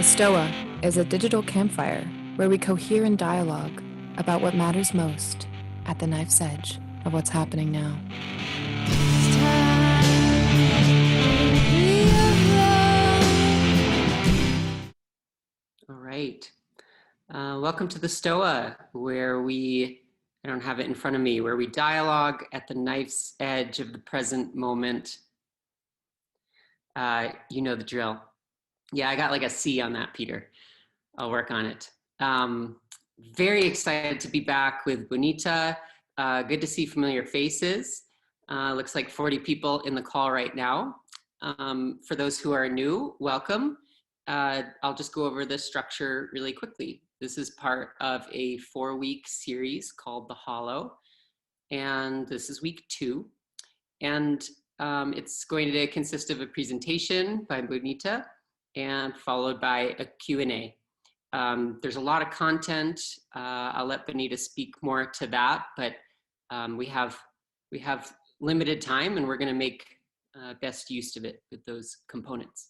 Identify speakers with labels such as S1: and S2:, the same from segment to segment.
S1: Stoa is a digital campfire where we cohere in dialogue about what matters most at the knife's edge of what's happening now.
S2: All right. Welcome to the Stoa, where I don't have it in front of me, where we dialogue at the knife's edge of the present moment. You know the drill. Yeah, I got like a C on that, Peter. I'll work on it. Very excited to be back with Bonnitta. Good to see familiar faces. Looks like 40 people in the call right now. For those who are new, welcome. I'll just go over this structure really quickly. This is part of a 4-week series called The Hollow, and this is week 2. And it's going to consist of a presentation by Bonnitta and followed by a Q&A. There's a lot of content. I'll let Bonnitta speak more to that, but we have limited time, and we're going to make best use of it with those components.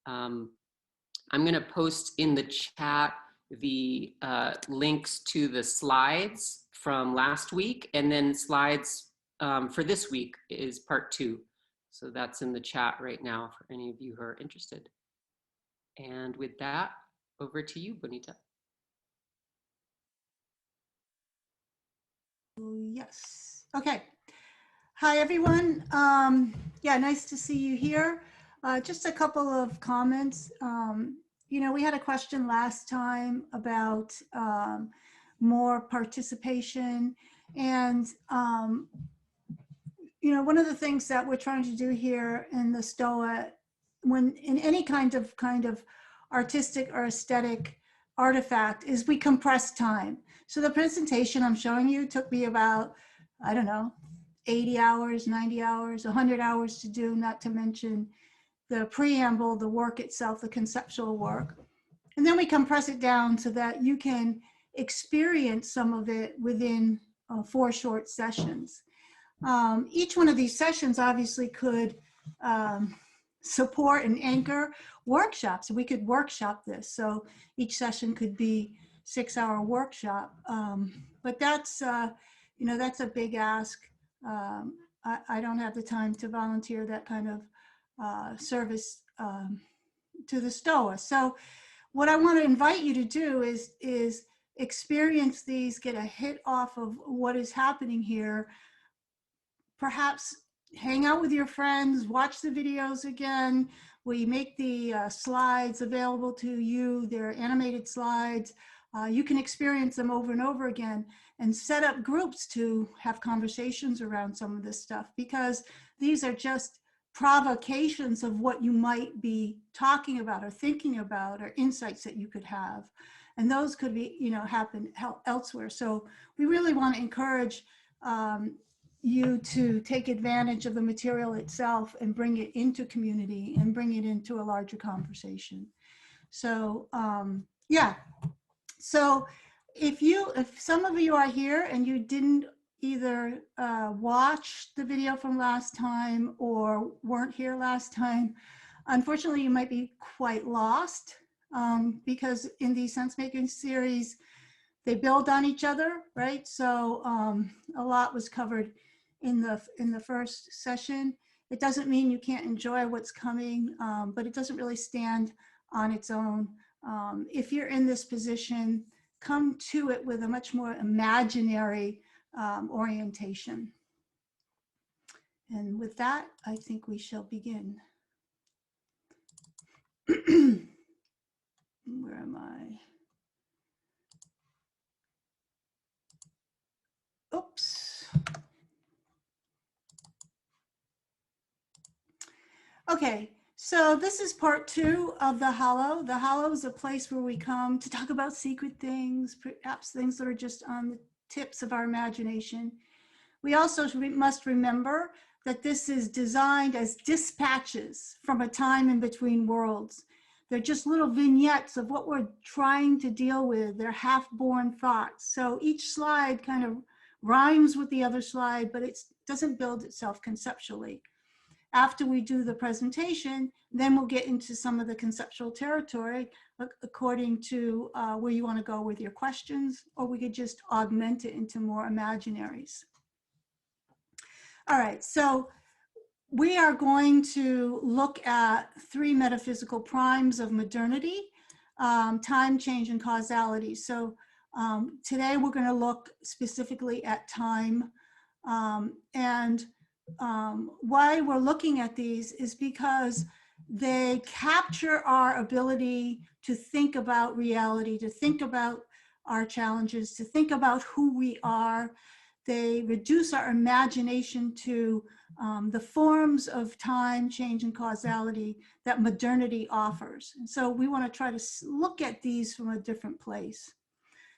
S2: I'm going to post in the chat the links to the slides from last week, and then slides for this week is part 2. So that's in the chat right now for any of you who are interested. And with that, over to you, Bonnitta.
S3: Yes. Okay. Hi, everyone. Yeah, nice to see you here. Just a couple of comments. You know, we had a question last time about more participation. And, you know, one of the things that we're trying to do here in the Stoa, when in any kind of artistic or aesthetic artifact, is we compress time. So the presentation I'm showing you took me about, I don't know, 80 hours, 90 hours, 100 hours to do, not to mention the preamble, the work itself, the conceptual work. And then we compress it down so that you can experience some of it within 4 short sessions. Each one of these sessions obviously could support and anchor workshops. We could workshop this. So each session could be 6-hour workshop. But that's, you know, that's a big ask. I don't have the time to volunteer that kind of service to the Stoa. So what I want to invite you to do is experience these, get a hit off of what is happening here. Perhaps hang out with your friends, watch the videos again. We make the slides available to you. They're animated slides. You can experience them over and over again and set up groups to have conversations around some of this stuff, because these are just provocations of what you might be talking about or thinking about, or insights that you could have. And those could be, you know, happen elsewhere. So we really want to encourage you to take advantage of the material itself and bring it into community and bring it into a larger conversation. So yeah, so if some of you are here and you didn't either watch the video from last time or weren't here last time, unfortunately you might be quite lost, because in the sense-making series, they build on each other, right? So a lot was covered in the first session. It doesn't mean you can't enjoy what's coming, but it doesn't really stand on its own. If you're in this position, come to it with a much more imaginary orientation. And with that, I think we shall begin. Where am I? Oops. Okay, so this is part 2 of The Hollow. The Hollow is a place where we come to talk about secret things, perhaps things that are just on the tips of our imagination. We also must remember that this is designed as dispatches from a time in between worlds. They're just little vignettes of what we're trying to deal with. They're half-born thoughts. So each slide kind of rhymes with the other slide, but it doesn't build itself conceptually. after we do the presentation, then we'll get into some of the conceptual territory according to where you want to go with your questions, or we could just augment it into more imaginaries. All right, so we are going to look at 3 metaphysical primes of modernity, time, change, and causality. So today we're going to look specifically at time. Why we're looking at these is because they capture our ability to think about reality, to think about our challenges, to think about who we are. They reduce our imagination to the forms of time, change, and causality that modernity offers. And so we want to try to look at these from a different place.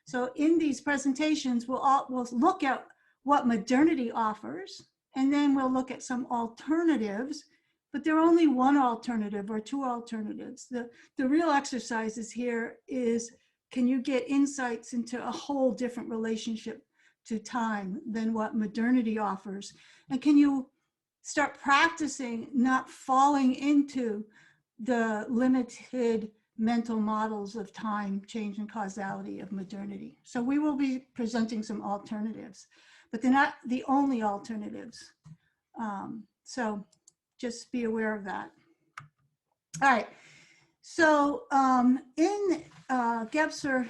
S3: So in these presentations, we'll look at what modernity offers, and then we'll look at some alternatives, but there are only one alternative or 2 alternatives. The real exercises here is, can you get insights into a whole different relationship to time than what modernity offers? And can you start practicing not falling into the limited mental models of time, change, and causality of modernity? So we will be presenting some alternatives, but they're not the only alternatives. So just be aware of that. All right. So Gebser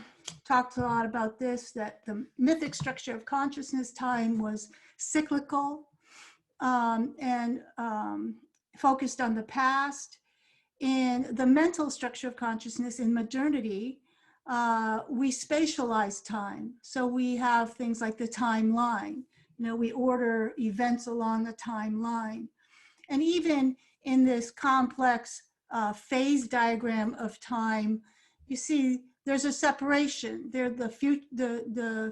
S3: talked a lot about this, that the mythic structure of consciousness, time, was cyclical and focused on the past. In the mental structure of consciousness in modernity, we spatialize time. So we have things like the timeline. You know, we order events along the timeline. And even in this complex phase diagram of time, you see there's a separation. The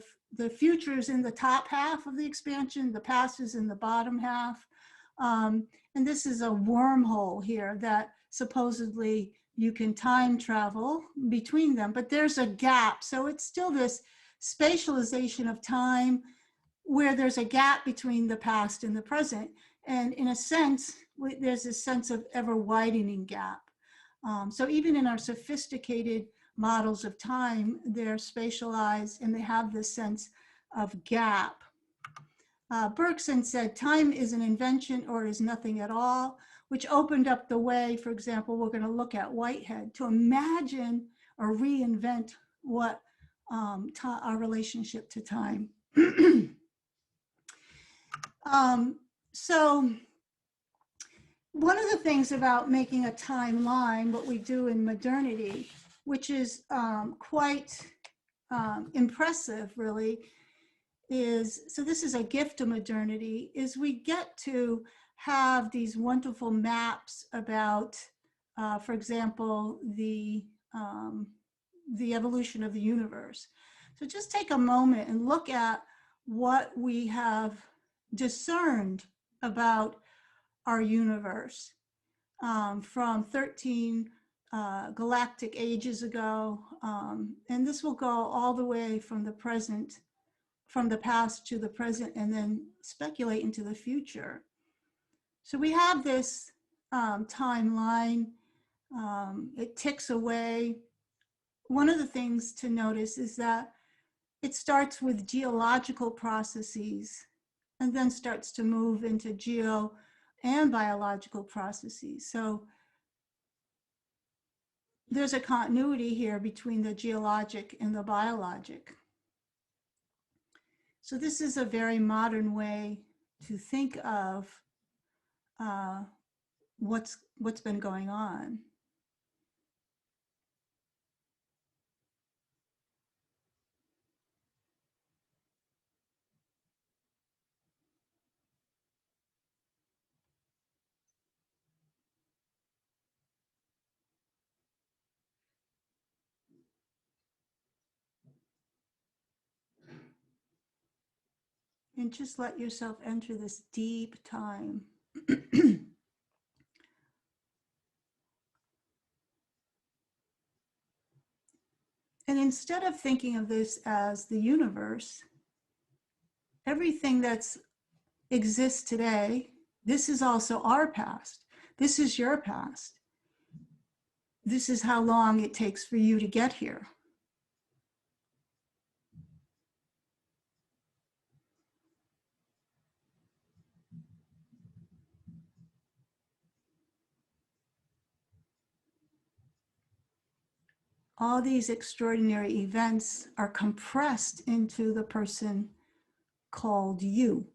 S3: future is in the top half of the expansion, the past is in the bottom half. And this is a wormhole here that supposedly you can time travel between them, but there's a gap. So it's still this spatialization of time where there's a gap between the past and the present. And in a sense, there's this sense of ever widening gap. So even in our sophisticated models of time, they're spatialized and they have this sense of gap. Bergson said, time is an invention or is nothing at all, which opened up the way, for example, we're going to look at Whitehead, to imagine or reinvent what our relationship to time. So one of the things about making a timeline, what we do in modernity, which is quite impressive really, is, so this is a gift of modernity, is we get to have these wonderful maps about, for example, the evolution of the universe. So just take a moment and look at what we have discerned about our universe from 13 galactic ages ago. And this will go all the way from the present, from the past to the present, and then speculate into the future. So we have this timeline. It ticks away. One of the things to notice is that it starts with geological processes and then starts to move into geo and biological processes. So there's a continuity here between the geologic and the biologic. So this is a very modern way to think of what's been going on. And just let yourself enter this deep time. And instead of thinking of this as the universe, everything that exists today, This is also our past. This is your past. This is how long it takes for you to get here. All these extraordinary events are compressed into the person called you.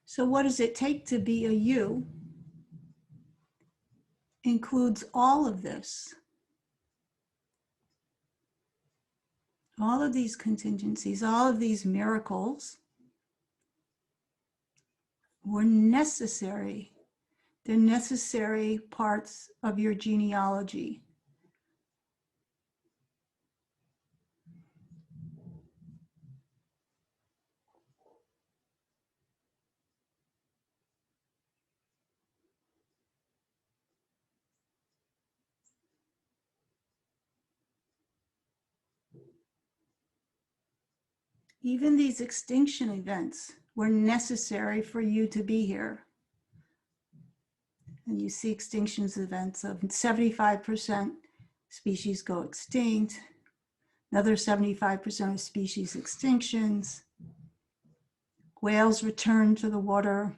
S3: So what does it take to be a you? Includes all of this. All of these contingencies, all of these miracles were necessary. They're necessary parts of your genealogy. Even these extinction events were necessary for you to be here. And you see extinction events of 75% species go extinct, another 75% of species extinctions, whales return to the water.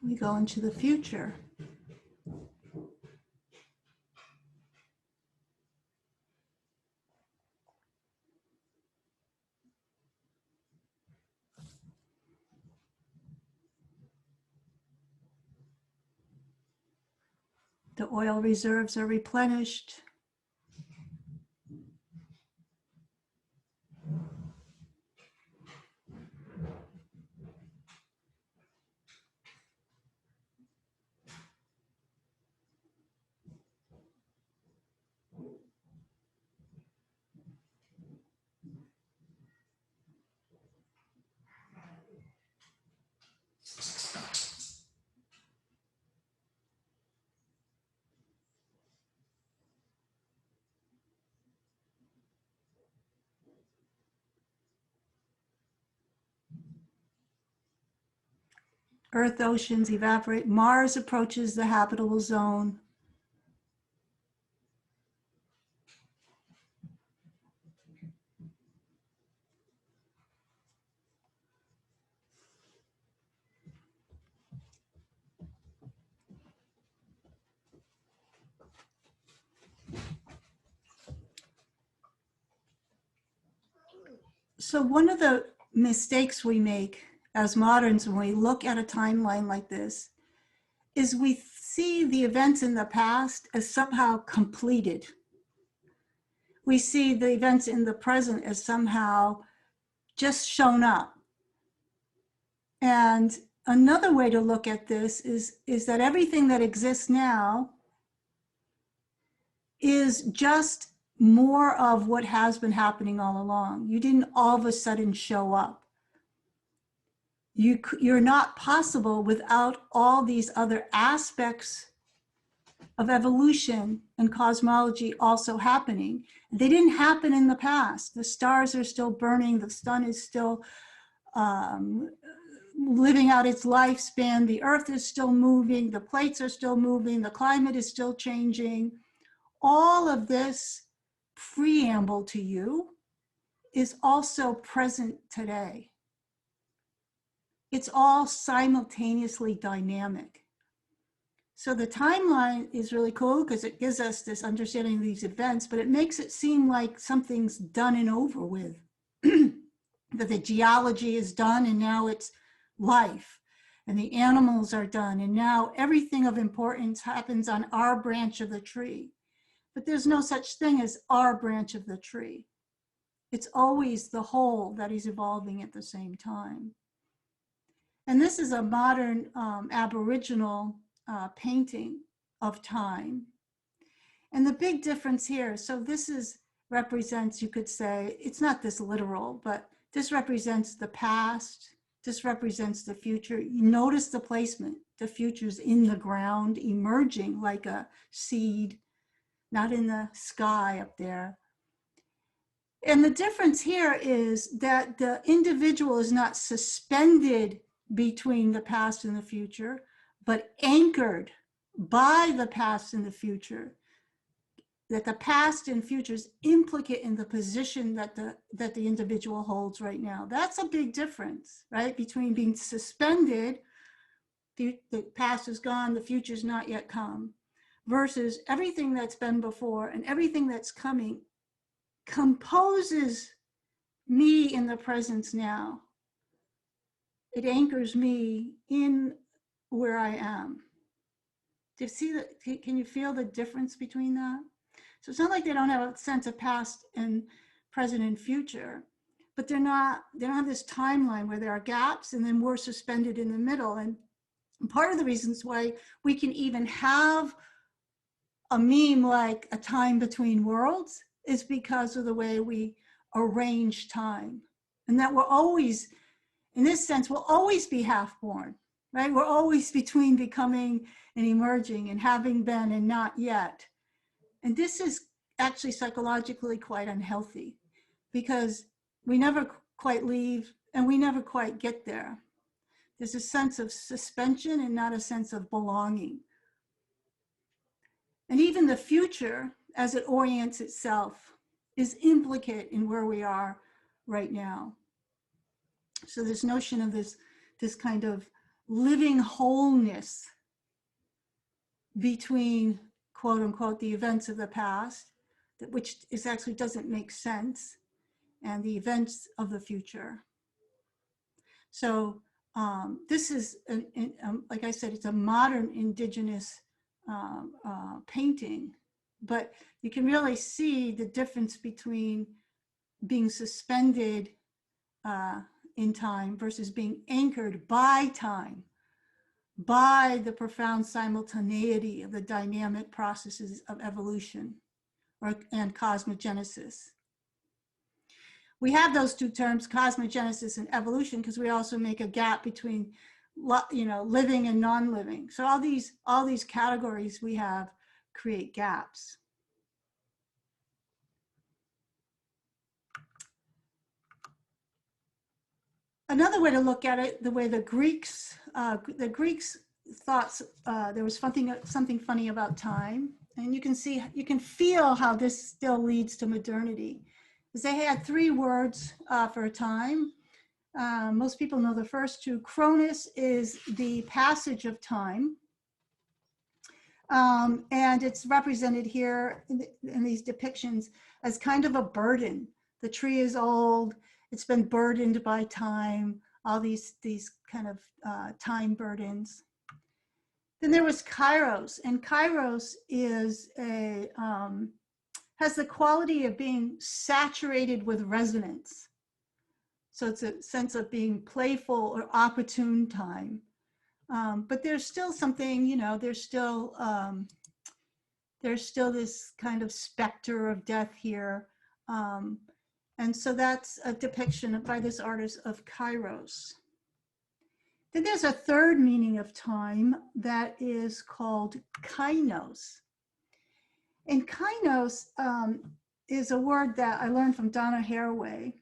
S3: We go into the future. The oil reserves are replenished. Earth oceans evaporate. Mars approaches the habitable zone. So one of the mistakes we make as moderns when we look at a timeline like this is we see the events in the past as somehow completed. We see the events in the present as somehow just shown up. And another way to look at this is that everything that exists now is just more of what has been happening all along. You didn't all of a sudden show up. You're not possible without all these other aspects of evolution and cosmology also happening. They didn't happen in the past. The stars are still burning. The sun is still living out its lifespan. The earth is still moving, the plates are still moving, the climate is still changing. All of this preamble to you is also present today. It's all simultaneously dynamic. So the timeline is really cool because it gives us this understanding of these events, but it makes it seem like something's done and over with. That the geology is done and now it's life, and the animals are done and now everything of importance happens on our branch of the tree. But there's no such thing as our branch of the tree. It's always the whole that is evolving at the same time. And this is a modern Aboriginal painting of time. And the big difference here, so this represents, you could say, it's not this literal, but this represents the past, this represents the future. You notice the placement, the future's in the ground, emerging like a seed, not in the sky up there. And the difference here is that the individual is not suspended between the past and the future, but anchored by the past and the future. That the past and future is implicate in the position that the individual holds right now. That's a big difference, right? Between being suspended, the past is gone, the future's not yet come, versus everything that's been before and everything that's coming composes me in the presence now. It anchors me in where I am. Do you see that? Can you feel the difference between that? So it's not like they don't have a sense of past and present and future, but they don't have this timeline where there are gaps and then we're suspended in the middle. And part of the reasons why we can even have a meme like a time between worlds is because of the way we arrange time. And that we're always, in this sense, we'll always be half born, right? We're always between becoming and emerging and having been and not yet. And this is actually psychologically quite unhealthy because we never quite leave and we never quite get there. There's a sense of suspension and not a sense of belonging. And even the future, as it orients itself, is implicate in where we are right now. So this notion of this kind of living wholeness between, quote unquote, the events of the past, which is actually doesn't make sense, and the events of the future. So this is, like I said, it's a modern indigenous painting, but you can really see the difference between being suspended in time versus being anchored by time, by the profound simultaneity of the dynamic processes of evolution and cosmogenesis. We have those two terms, cosmogenesis and evolution, because we also make a gap between, living and non-living. So all these categories we have create gaps. Another way to look at it, the way the Greeks thought there was something funny about time, and you can feel how this still leads to modernity. Because they had three words for time. Most people know the first two. Chronos is the passage of time, and it's represented here in these depictions as kind of a burden. The tree is old. It's been burdened by time, all these kind of time burdens. Then there was Kairos, and Kairos is has the quality of being saturated with resonance. So it's a sense of being playful or opportune time. But there's still something, there's still this kind of specter of death here. And so that's a depiction by this artist of Kairos. Then there's a third meaning of time that is called kainos. And kainos is a word that I learned from Donna Haraway.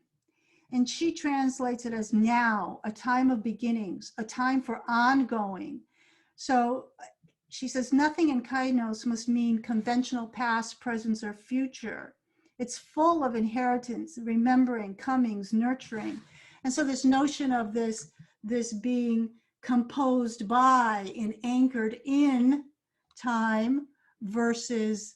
S3: And she translates it as now, a time of beginnings, a time for ongoing. So she says, nothing in kainos must mean conventional past, present, or future. It's full of inheritance, remembering, comings, nurturing. And so this notion of this being composed by and anchored in time versus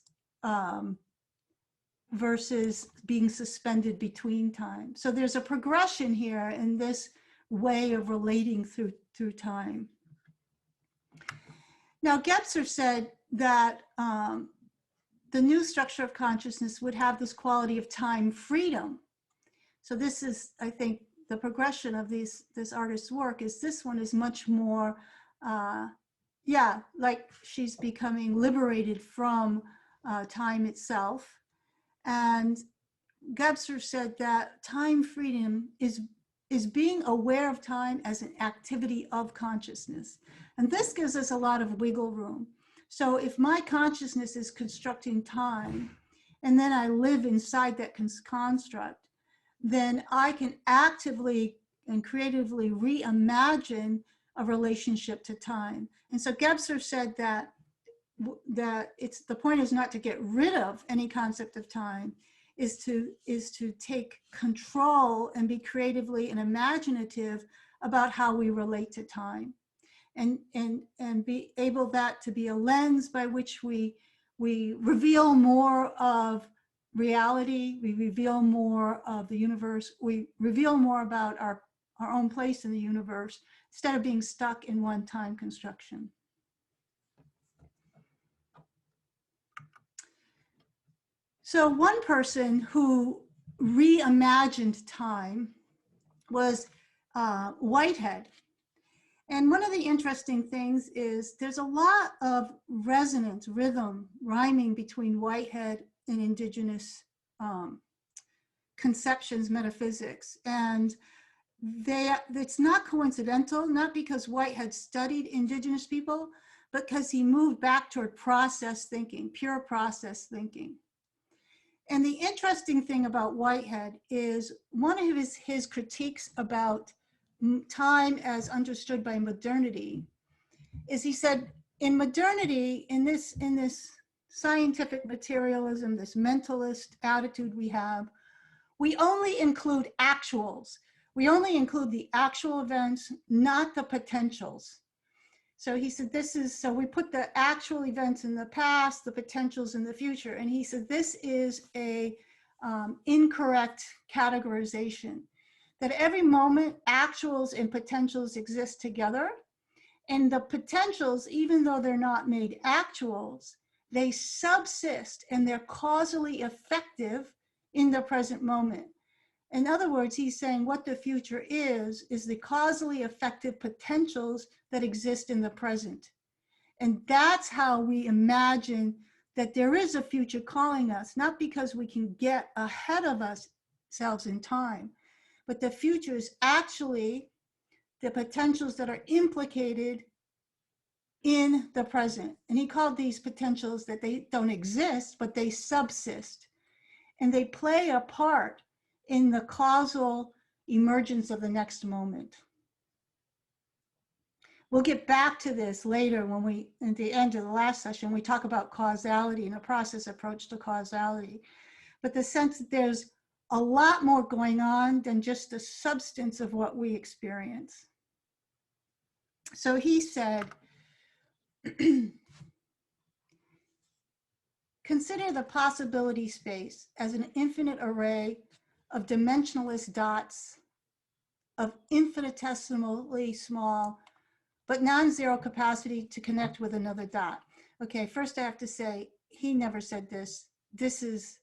S3: versus being suspended between time. So there's a progression here in this way of relating through time. Now, Gebser said that the new structure of consciousness would have this quality of time freedom. So this is, I think, the progression of this artist's work is this one is much more, like she's becoming liberated from time itself. And Gebser said that time freedom is being aware of time as an activity of consciousness. And this gives us a lot of wiggle room. So if my consciousness is constructing time, and then I live inside that construct, then I can actively and creatively reimagine a relationship to time. And so Gebser said that it's the point is not to get rid of any concept of time, is to take control and be creatively and imaginative about how we relate to time, and be able that to be a lens by which we reveal more of reality, we reveal more of the universe, we reveal more about our own place in the universe, instead of being stuck in one time construction. So one person who reimagined time was Whitehead. And one of the interesting things is there's a lot of resonance, rhythm, rhyming between Whitehead and indigenous conceptions, metaphysics. And it's not coincidental, not because Whitehead studied indigenous people, but because he moved back toward process thinking, pure process thinking. And the interesting thing about Whitehead is one of his critiques about time as understood by modernity is he said, in modernity, in this scientific materialism, this mentalist attitude we have, we only include actuals. We only include the actual events, not the potentials. So he said, so we put the actual events in the past, the potentials in the future. And he said, this is a incorrect categorization, that every moment actuals and potentials exist together. And the potentials, even though they're not made actuals, they subsist and they're causally effective in the present moment. In other words, he's saying what the future is the causally effective potentials that exist in the present. And that's how we imagine that there is a future calling us, not because we can get ahead of ourselves in time, but the future is actually the potentials that are implicated in the present. And he called these potentials that they don't exist, but they subsist. And they play a part in the causal emergence of the next moment. We'll get back to this later when at the end of the last session, we talk about causality and a process approach to causality. But the sense that there's a lot more going on than just the substance of what we experience. So he said, consider the possibility space as an infinite array of dimensionless dots of infinitesimally small, but non-zero capacity to connect with another dot. Okay, first I have to say, he never said this. This is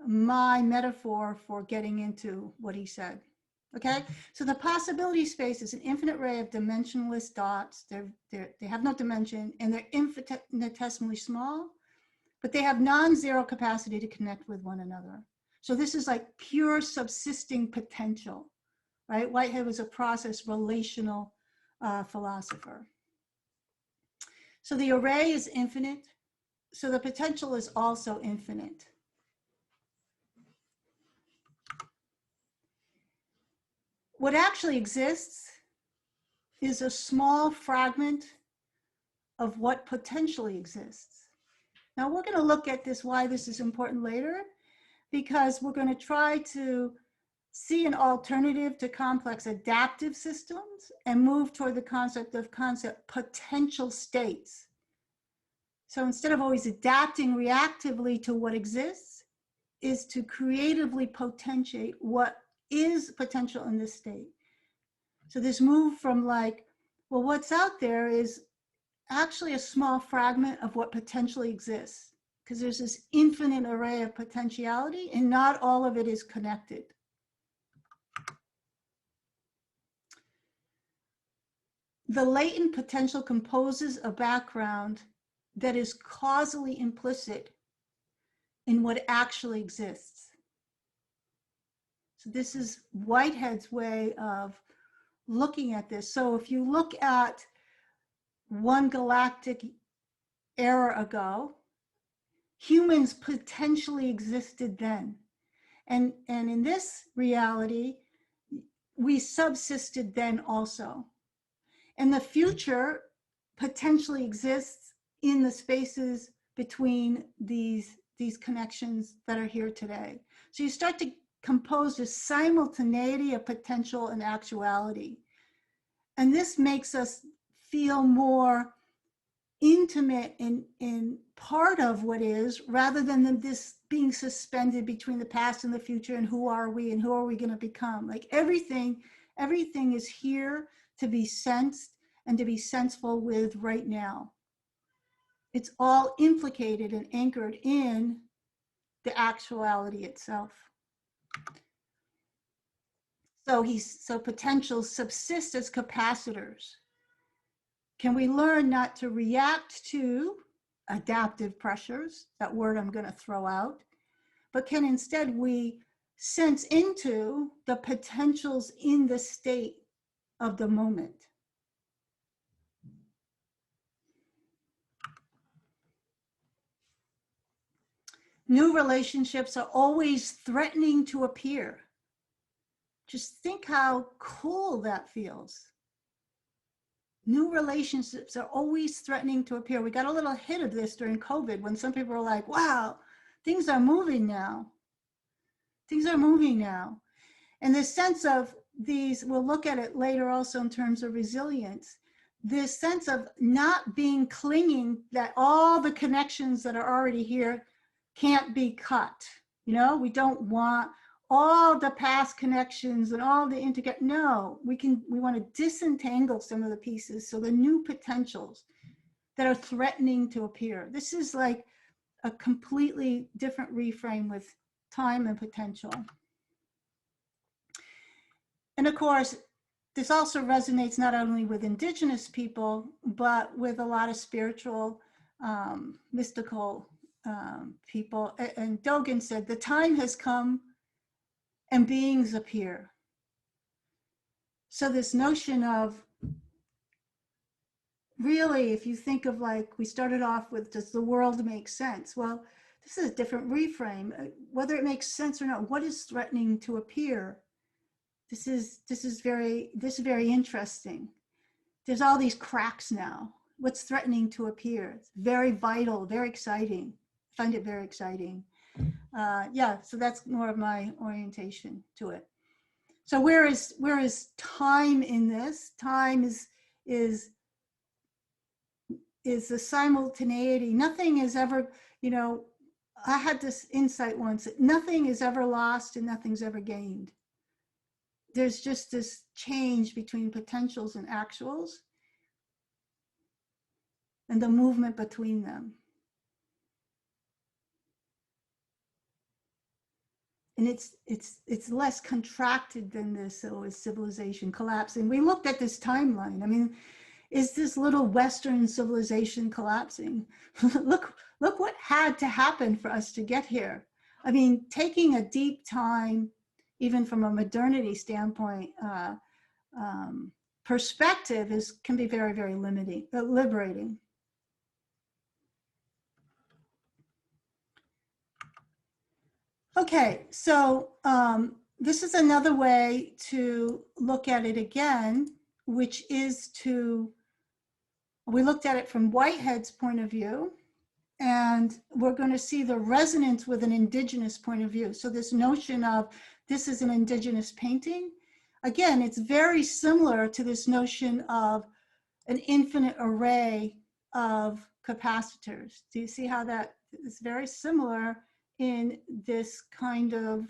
S3: my metaphor for getting into what he said. Okay, so the possibility space is an infinite array of dimensionless dots. They have no dimension and they're infinitesimally small, but they have non-zero capacity to connect with one another. So this is like pure subsisting potential, right? Whitehead was a process relational philosopher. So the array is infinite. So the potential is also infinite. what actually exists is a small fragment of what potentially exists. Now we're going to look at this, why this is important later, because we're going to try to see an alternative to complex adaptive systems and move toward the concept potential states. So instead of always adapting reactively to what exists, is to creatively potentiate what is potential in this state. So this move from like, well, what's out there is actually a small fragment of what potentially exists, because there's this infinite array of potentiality and not all of it is connected. The latent potential composes a background that is causally implicit in what actually exists. So this is Whitehead's way of looking at this. So if you look at one galactic era ago, humans potentially existed then. And in this reality, we subsisted then also. And the future potentially exists in the spaces between these connections that are here today. So you start to compose a simultaneity of potential and actuality. And this makes us feel more intimate in part of what is, rather than this being suspended between the past and the future and who are we going to become. Like everything is here to be sensed and to be senseful with right now. It's all implicated and anchored in the actuality itself. So potentials subsist as capacitors. Can we learn not to react to adaptive pressures, that word I'm going to throw out, but can instead we sense into the potentials in the state of the moment? New relationships are always threatening to appear. Just think how cool that feels. New relationships are always threatening to appear. We got a little hit of this during COVID when some people were like, wow, things are moving now. Things are moving now. And this sense of these, we'll look at it later also in terms of resilience, this sense of not being clinging, that all the connections that are already here can't be cut. You know, we don't want all the past connections and all the no, we want to disentangle some of the pieces. So the new potentials that are threatening to appear. This is like a completely different reframe with time and potential. And of course, this also resonates not only with indigenous people, but with a lot of spiritual, mystical people. And Dogen said, the time has come and beings appear. So this notion of really, if you think of like, we started off with, does the world make sense? Well, this is a different reframe. Whether it makes sense or not, what is threatening to appear? This is very interesting. There's all these cracks now. What's threatening to appear? It's very vital, very exciting. I find it very exciting. Yeah, so that's more of my orientation to it. So where is time in this? Time is the simultaneity. Nothing is ever, you know, I had this insight once that nothing is ever lost and nothing's ever gained. There's just this change between potentials and actuals and the movement between them. And it's less contracted than this, so is civilization collapsing. We looked at this timeline. I mean, is this little Western civilization collapsing? Look what had to happen for us to get here. I mean, taking a deep time, even from a modernity standpoint, perspective can be very, very liberating. Okay, so this is another way to look at it again, which is we looked at it from Whitehead's point of view, and we're going to see the resonance with an indigenous point of view. So this notion of this is an indigenous painting, again, it's very similar to this notion of an infinite array of capacitors. Do you see how that is very similar in this kind of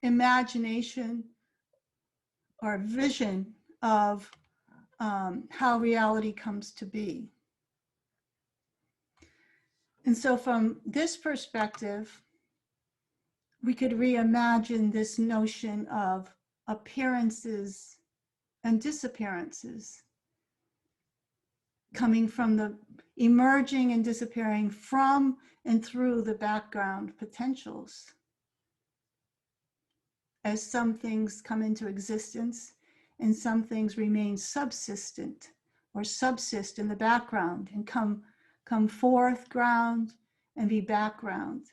S3: imagination or vision of how reality comes to be? And so from this perspective, we could reimagine this notion of appearances and disappearances coming from the emerging and disappearing from and through the background potentials. As some things come into existence and some things remain subsistent or subsist in the background and come forth ground and be background.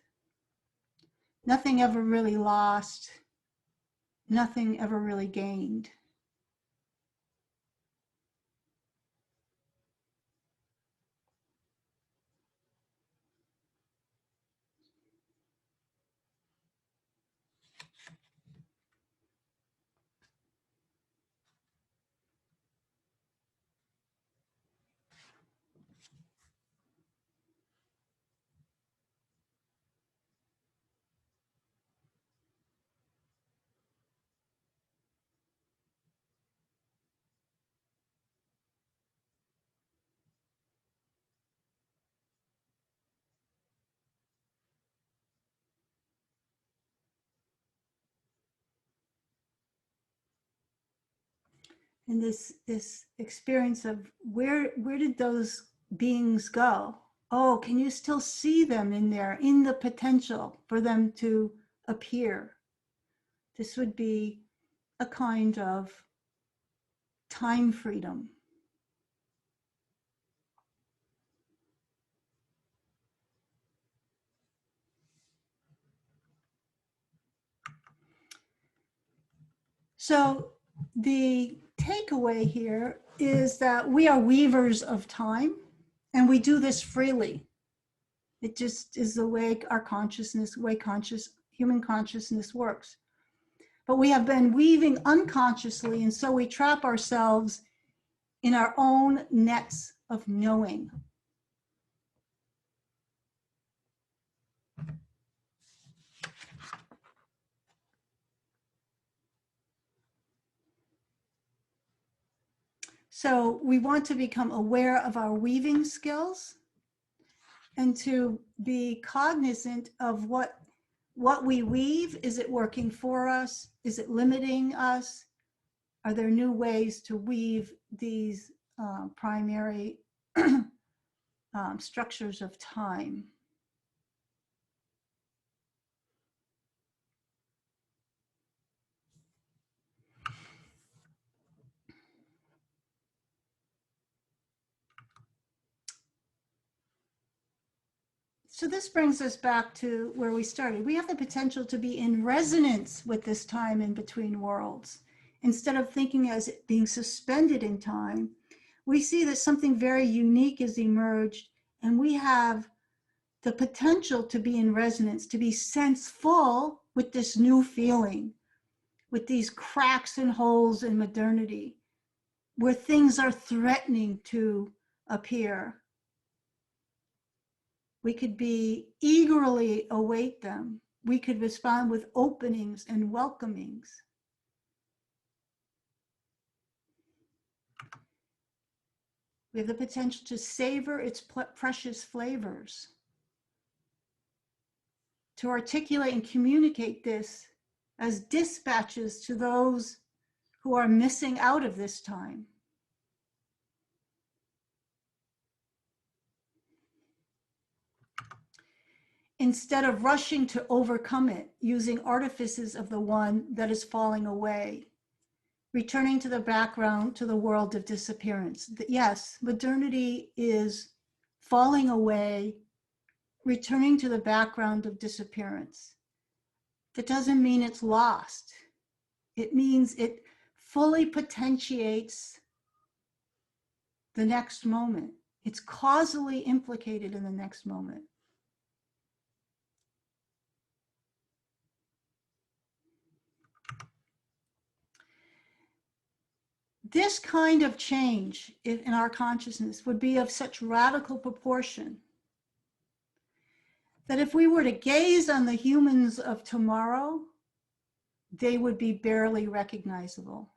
S3: Nothing ever really lost, nothing ever really gained. And this experience of where did those beings go? Oh, can you still see them in there, in the potential for them to appear? This would be a kind of time freedom. So the takeaway here is that we are weavers of time, and we do this freely. It just is the way our consciousness, human consciousness works. But we have been weaving unconsciously, and so we trap ourselves in our own nets of knowing. So we want to become aware of our weaving skills and to be cognizant of what we weave. Is it working for us? Is it limiting us? Are there new ways to weave these primary structures of time? So this brings us back to where we started. We have the potential to be in resonance with this time in between worlds. Instead of thinking as it being suspended in time, we see that something very unique has emerged, and we have the potential to be in resonance, to be senseful with this new feeling, with these cracks and holes in modernity, where things are threatening to appear. We could be eagerly await them. We could respond with openings and welcomings. We have the potential to savor its precious flavors, to articulate and communicate this as dispatches to those who are missing out of this time. Instead of rushing to overcome it, using artifices of the one that is falling away, returning to the background, to the world of disappearance. Yes, modernity is falling away, returning to the background of disappearance. That doesn't mean it's lost. It means it fully potentiates the next moment. It's causally implicated in the next moment. This kind of change in our consciousness would be of such radical proportion that if we were to gaze on the humans of tomorrow, they would be barely recognizable.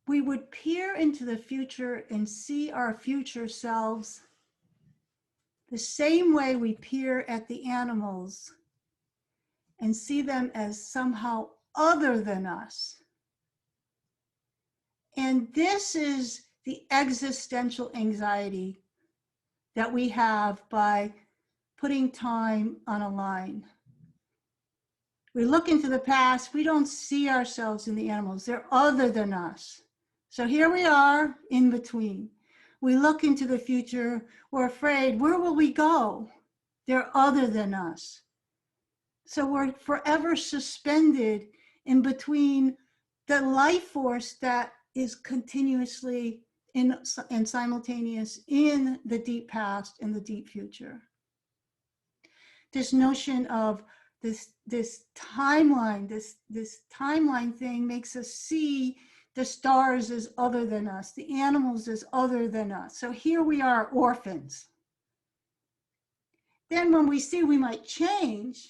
S3: We would peer into the future and see our future selves the same way we peer at the animals and see them as somehow other than us. And this is the existential anxiety that we have by putting time on a line. We look into the past, we don't see ourselves in the animals, they're other than us. So here we are in between. We look into the future, we're afraid, where will we go? They're other than us. So we're forever suspended in between the life force that is continuously and simultaneous in the deep past and the deep future. This notion of this timeline, this timeline thing makes us see the stars as other than us, the animals as other than us. So here we are, orphans. Then when we see we might change,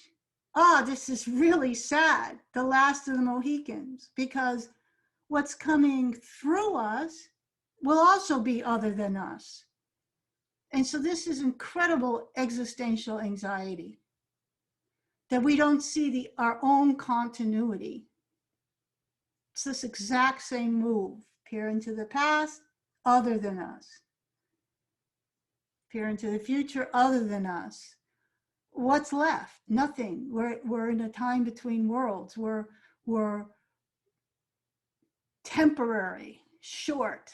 S3: this is really sad, the last of the Mohicans, because what's coming through us will also be other than us. And so this is incredible existential anxiety, that we don't see our own continuity. It's this exact same move. Peer into the past, other than us. Peer into the future, other than us. What's left? Nothing. We're in a time between worlds. We're temporary, short.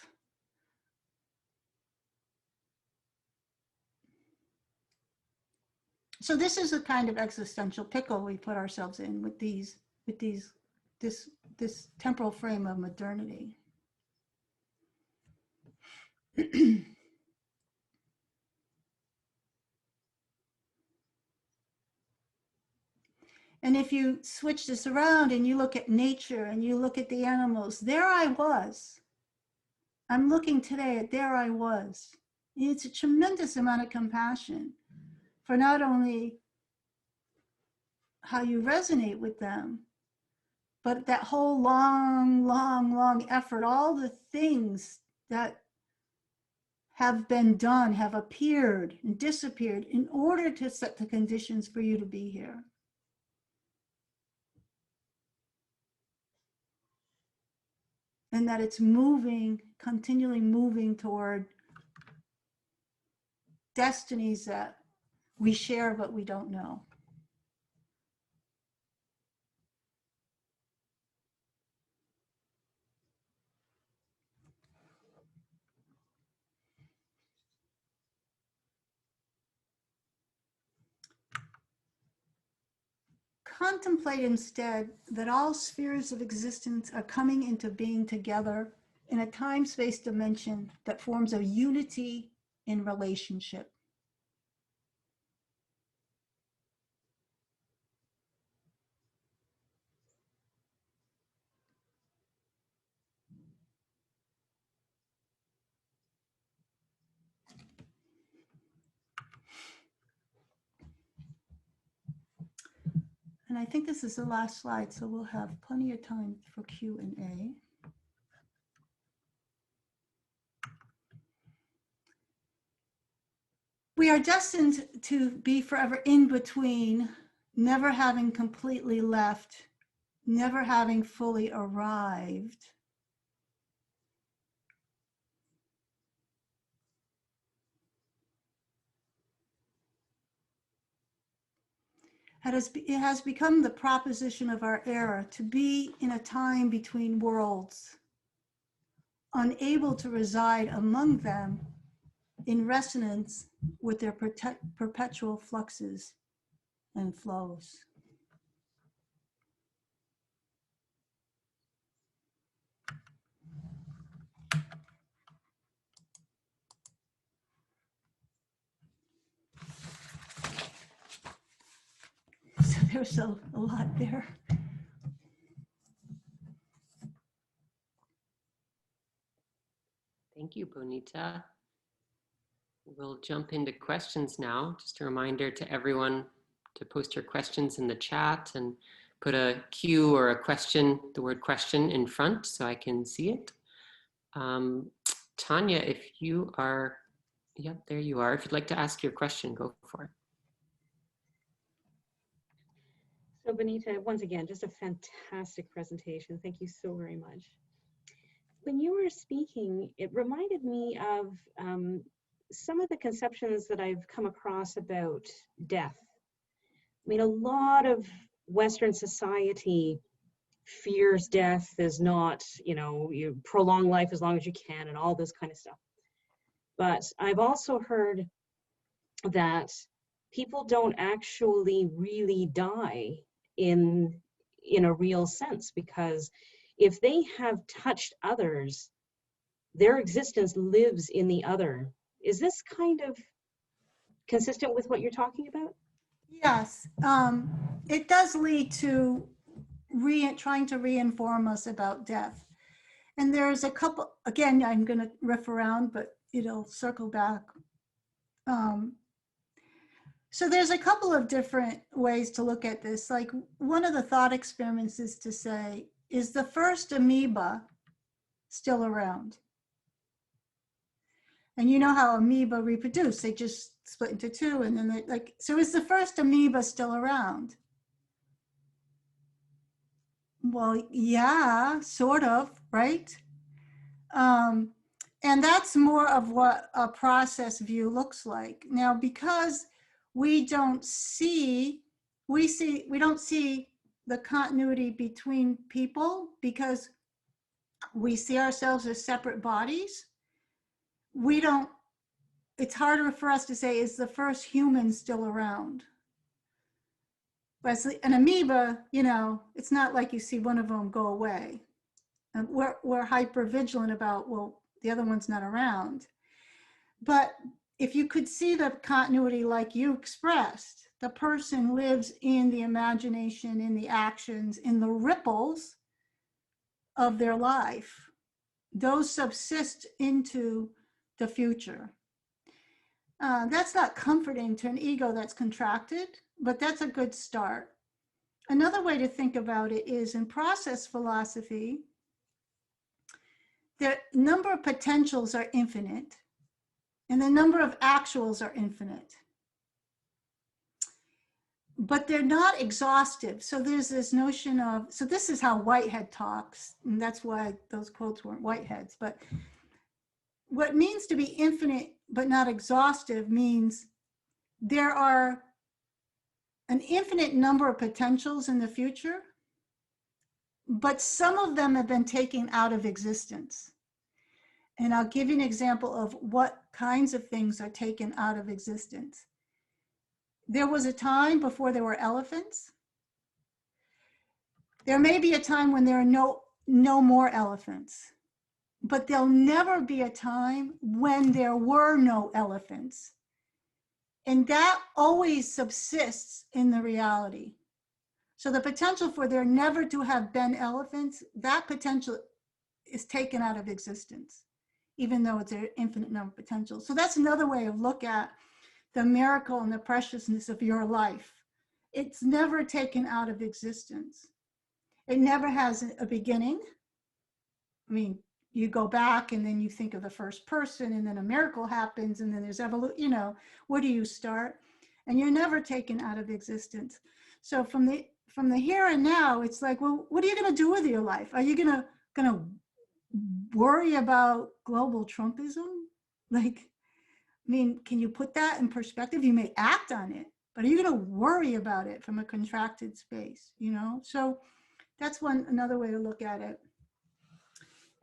S3: So this is a kind of existential pickle we put ourselves in with this temporal frame of modernity. And if you switch this around and you look at nature and you look at the animals, there I was. I'm looking today at there I was. It's a tremendous amount of compassion for not only how you resonate with them, but that whole long effort, all the things that have been done, have appeared and disappeared in order to set the conditions for you to be here. And that it's moving, continually moving toward destinies that we share but we don't know. Contemplate instead that all spheres of existence are coming into being together in a time-space dimension that forms a unity in relationship. And I think this is the last slide, so we'll have plenty of time for Q&A. We are destined to be forever in between, never having completely left, never having fully arrived. It has become the proposition of our era to be in a time between worlds, unable to reside among them in resonance with their perpetual fluxes and flows. So there's a lot there.
S2: Thank you, Bonnitta. We'll jump into questions now. Just a reminder to everyone to post your questions in the chat and put a Q or a question, the word question in front so I can see it. Tanya, if you are, yep, there you are. If you'd like to ask your question, go for it.
S4: So Bonnitta, once again, just a fantastic presentation. Thank you so very much. When you were speaking, it reminded me of some of the conceptions that I've come across about death. I mean, a lot of Western society fears death, is not, you know, you prolong life as long as you can and all this kind of stuff. But I've also heard that people don't actually really die in a real sense, because if they have touched others, their existence lives in the other. Is this kind of consistent with what you're talking about?
S3: Yes, it does lead to trying to reinform us about death. And there's a couple, again, I'm going to riff around, but it'll circle back. So there's a couple of different ways to look at this. Like, one of the thought experiments is to say, is the first amoeba still around? And you know how amoeba reproduce, they just split into two, and then they, like, so is the first amoeba still around? Well, yeah, sort of, right? And that's more of what a process view looks like. Now, because we don't see the continuity between people, because we see ourselves as separate bodies. It's harder for us to say, is the first human still around? But an amoeba, you know, it's not like you see one of them go away. And we're hyper vigilant about, well, the other one's not around. But if you could see the continuity like you expressed, the person lives in the imagination, in the actions, in the ripples of their life. Those subsist into the future. That's not comforting to an ego that's contracted, but that's a good start. Another way to think about it is, in process philosophy, the number of potentials are infinite, and the number of actuals are infinite. But they're not exhaustive. So there's this notion of, so this is how Whitehead talks, and that's why those quotes weren't Whitehead's, but what it means to be infinite but not exhaustive means there are an infinite number of potentials in the future, but some of them have been taken out of existence. And I'll give you an example of what kinds of things are taken out of existence. There was a time before there were elephants. There may be a time when there are no more elephants, but there'll never be a time when there were no elephants. And that always subsists in the reality. So the potential for there never to have been elephants, that potential is taken out of existence, even though it's an infinite number of potentials. So that's another way of look at the miracle and the preciousness of your life. It's never taken out of existence. It never has a beginning. I mean, you go back and then you think of the first person, and then a miracle happens, and then there's evolution, you know, where do you start? And you're never taken out of existence. So from the here and now, it's like, well, what are you going to do with your life? Are you going to worry about global Trumpism? Like, I mean, can you put that in perspective? You may act on it, but are you going to worry about it from a contracted space, you know? So that's another way to look at it.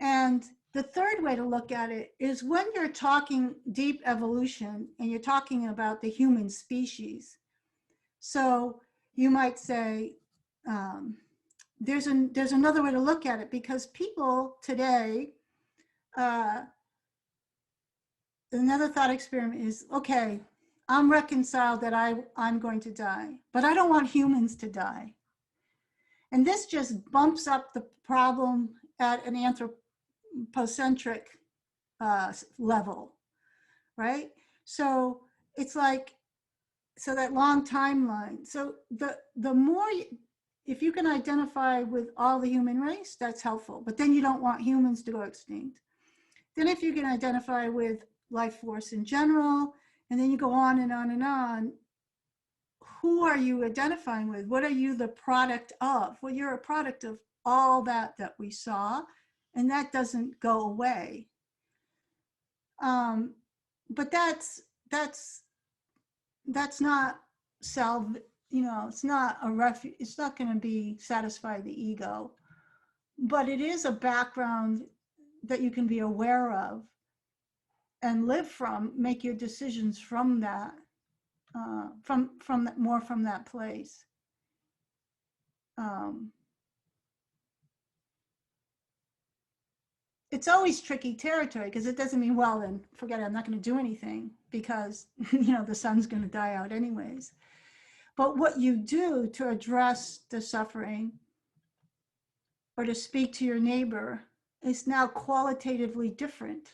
S3: And The third way to look at it is when you're talking deep evolution and you're talking about the human species. So you might say, there's another way to look at it, because people today, another thought experiment is, okay, I'm reconciled that I'm going to die, but I don't want humans to die. And this just bumps up the problem at an anthropocentric level, right? So it's like, so that long timeline. So the more, if you can identify with all the human race, that's helpful, but then you don't want humans to go extinct. Then if you can identify with life force in general, and then you go on and on and on, who are you identifying with? What are you the product of? Well, you're a product of all that we saw, and that doesn't go away. But that's not it's not a refuge. It's not going to be satisfy the ego, but it is a background that you can be aware of and live from, make your decisions from that, more from that place. It's always tricky territory, because it doesn't mean, well, then forget it, I'm not going to do anything, because the sun's going to die out anyways. But what you do to address the suffering or to speak to your neighbor is now qualitatively different,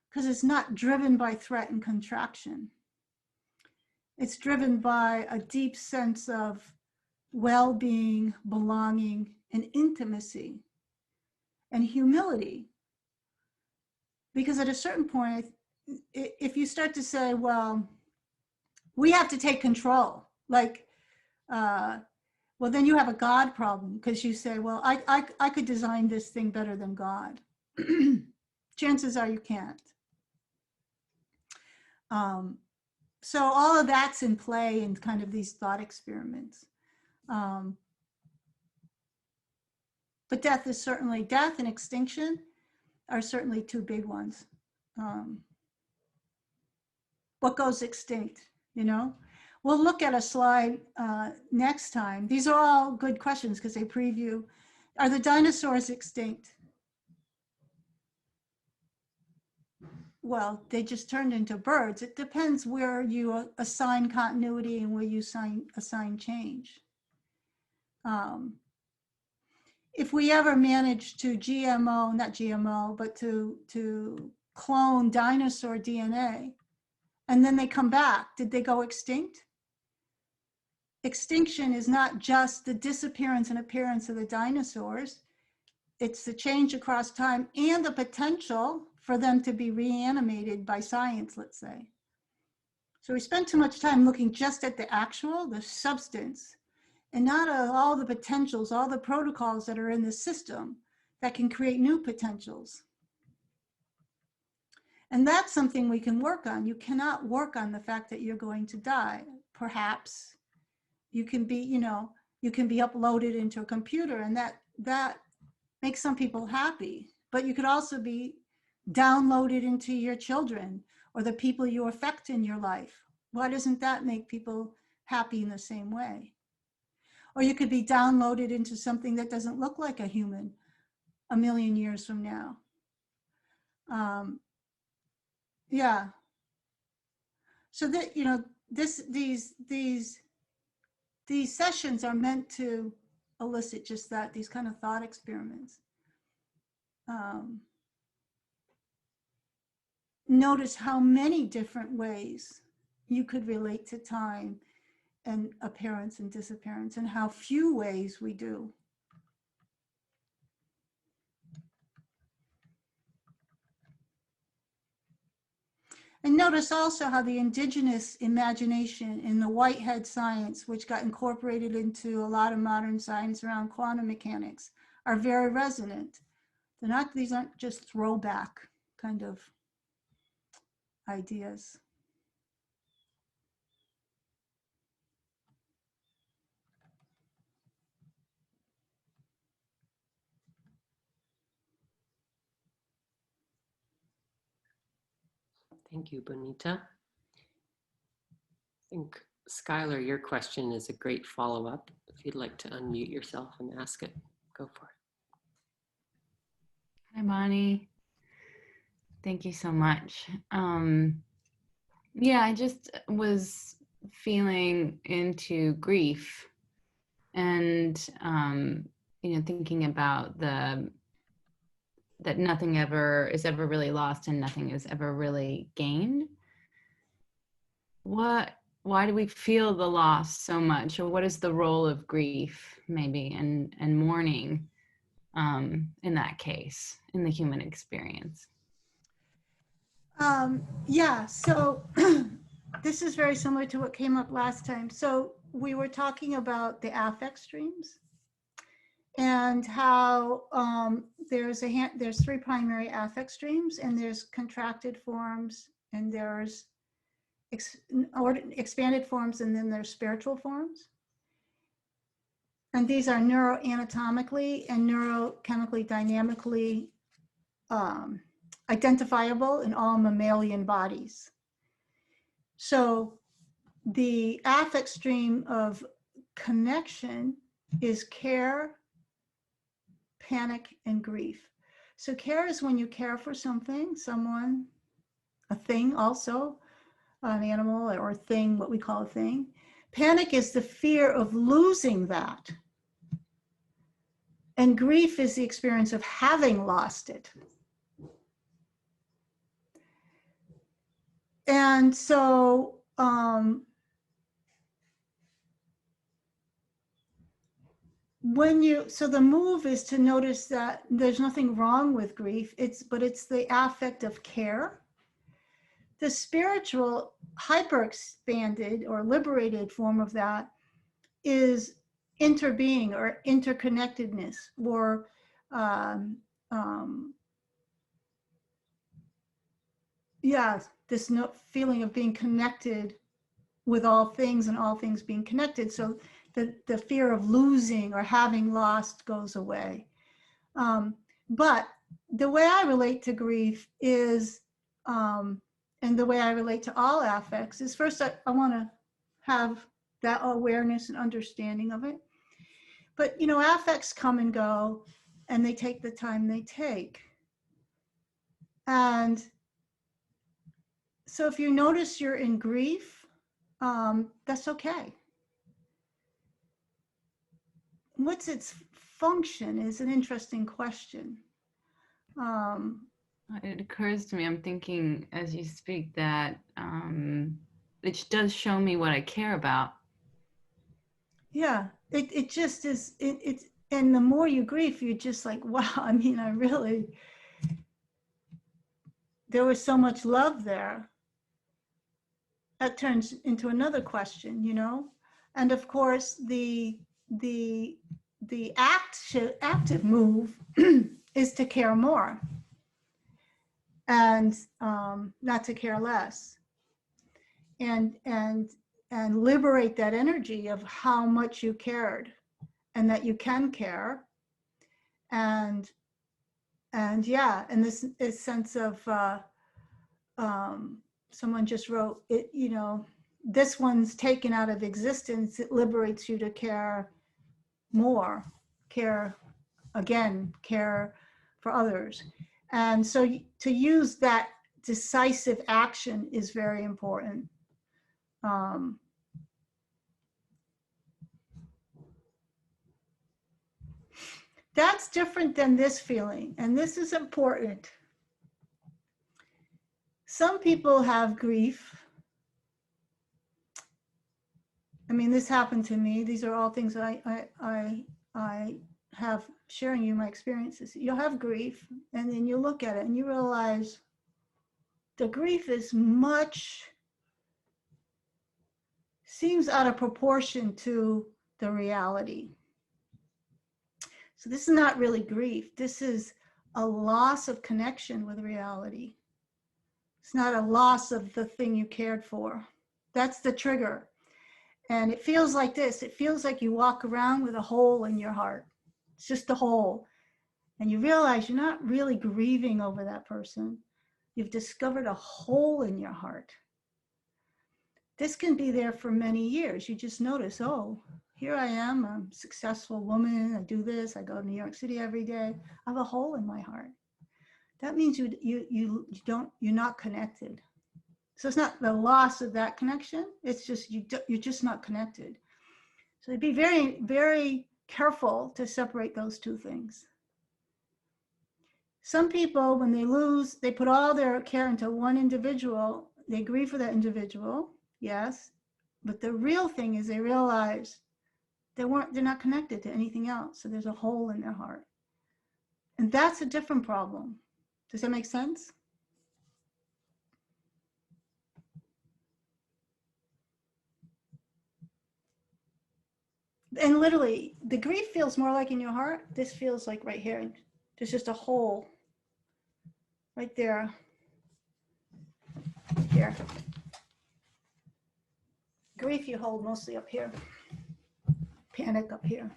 S3: because it's not driven by threat and contraction. It's driven by a deep sense of well-being, belonging, and intimacy, and humility. Because at a certain point, if you start to say, well, we have to take control, like, well, then you have a God problem, because you say, well, I could design this thing better than God. Chances are you can't. So all of that's in play in kind of these thought experiments. But death and extinction are certainly two big ones. What goes extinct, We'll look at a slide next time. These are all good questions because they preview. Are the dinosaurs extinct? Well, they just turned into birds. It depends where you assign continuity and where you assign change. If we ever manage to to clone dinosaur DNA, and then they come back, did they go extinct? Extinction is not just the disappearance and appearance of the dinosaurs. It's the change across time and the potential for them to be reanimated by science, let's say. So we spend too much time looking just at the substance, and not all the potentials, all the protocols that are in the system that can create new potentials. And that's something we can work on. You cannot work on the fact that you're going to die. Perhaps you can be, you can be uploaded into a computer, and that makes some people happy. But you could also be downloaded into your children or the people you affect in your life. Why doesn't that make people happy in the same way? Or you could be downloaded into something that doesn't look like a human 1,000,000 years from now. Yeah. So that, these sessions are meant to elicit just that, these kind of thought experiments. Notice how many different ways you could relate to time and appearance and disappearance, and how few ways we do. And notice also how the indigenous imagination in the Whitehead science, which got incorporated into a lot of modern science around quantum mechanics, are very resonant. These aren't just throwback kind of ideas.
S2: Thank you, Bonnitta. I think, Skylar, your question is a great follow-up. If you'd like to unmute yourself and ask it, go for it.
S5: Hi, Bonnie. Thank you so much. Yeah, I just was feeling into grief and, thinking about that nothing ever is ever really lost and nothing is ever really gained. Why do we feel the loss so much? Or what is the role of grief maybe and mourning in that case, in the human experience?
S3: Yeah, so this is very similar to what came up last time. So we were talking about the affect streams and how there's three primary affect streams, and there's contracted forms, and there's expanded forms, and then there's spiritual forms. And these are neuroanatomically and neurochemically dynamically identifiable in all mammalian bodies. So the affect stream of connection is care, panic, and grief. So care is when you care for something, someone, a thing also, an animal or a thing, what we call a thing. Panic is the fear of losing that. And grief is the experience of having lost it. And so so the move is to notice that there's nothing wrong with grief, but it's the affect of care. The spiritual hyper-expanded or liberated form of that is interbeing or interconnectedness, or this feeling of being connected with all things and all things being connected. So the fear of losing or having lost goes away. But the way I relate to grief is, and the way I relate to all affects is, first I want to have that awareness and understanding of it. But, affects come and go, and they take the time they take. And so if you notice you're in grief, that's okay. What's its function is an interesting question.
S5: It occurs to me, I'm thinking as you speak that it does show me what I care about.
S3: Yeah, it just is, it's, and the more you grieve, you're just like, wow, I mean, there was so much love there. That turns into another question, and of course the active move is to care more and not to care less, and liberate that energy of how much you cared and that you can care, and this sense of someone just wrote it, this one's taken out of existence, it liberates you to care more, care again, care for others. And so to use that decisive action is very important. That's different than this feeling, and this is important. Some people have grief. I mean, this happened to me. These are all things I have sharing you my experiences. You'll have grief, and then you look at it and you realize the grief is seems out of proportion to the reality. So this is not really grief. This is a loss of connection with reality. It's not a loss of the thing you cared for. That's the trigger. And it feels like this. It feels like you walk around with a hole in your heart. It's just a hole. And you realize you're not really grieving over that person. You've discovered a hole in your heart. This can be there for many years. You just notice, oh, here I am, I'm a successful woman, I do this, I go to New York City every day. I have a hole in my heart. That means you're not connected. So it's not the loss of that connection, it's just you're just not connected. So be very, very careful to separate those two things. Some people, when they lose, they put all their care into one individual, they grieve for that individual, yes, but the real thing is they realize they're not connected to anything else, so there's a hole in their heart. And that's a different problem. Does that make sense? And literally, the grief feels more like in your heart. This feels like right here. There's just a hole right there. Here. Grief you hold mostly up here. Panic up here.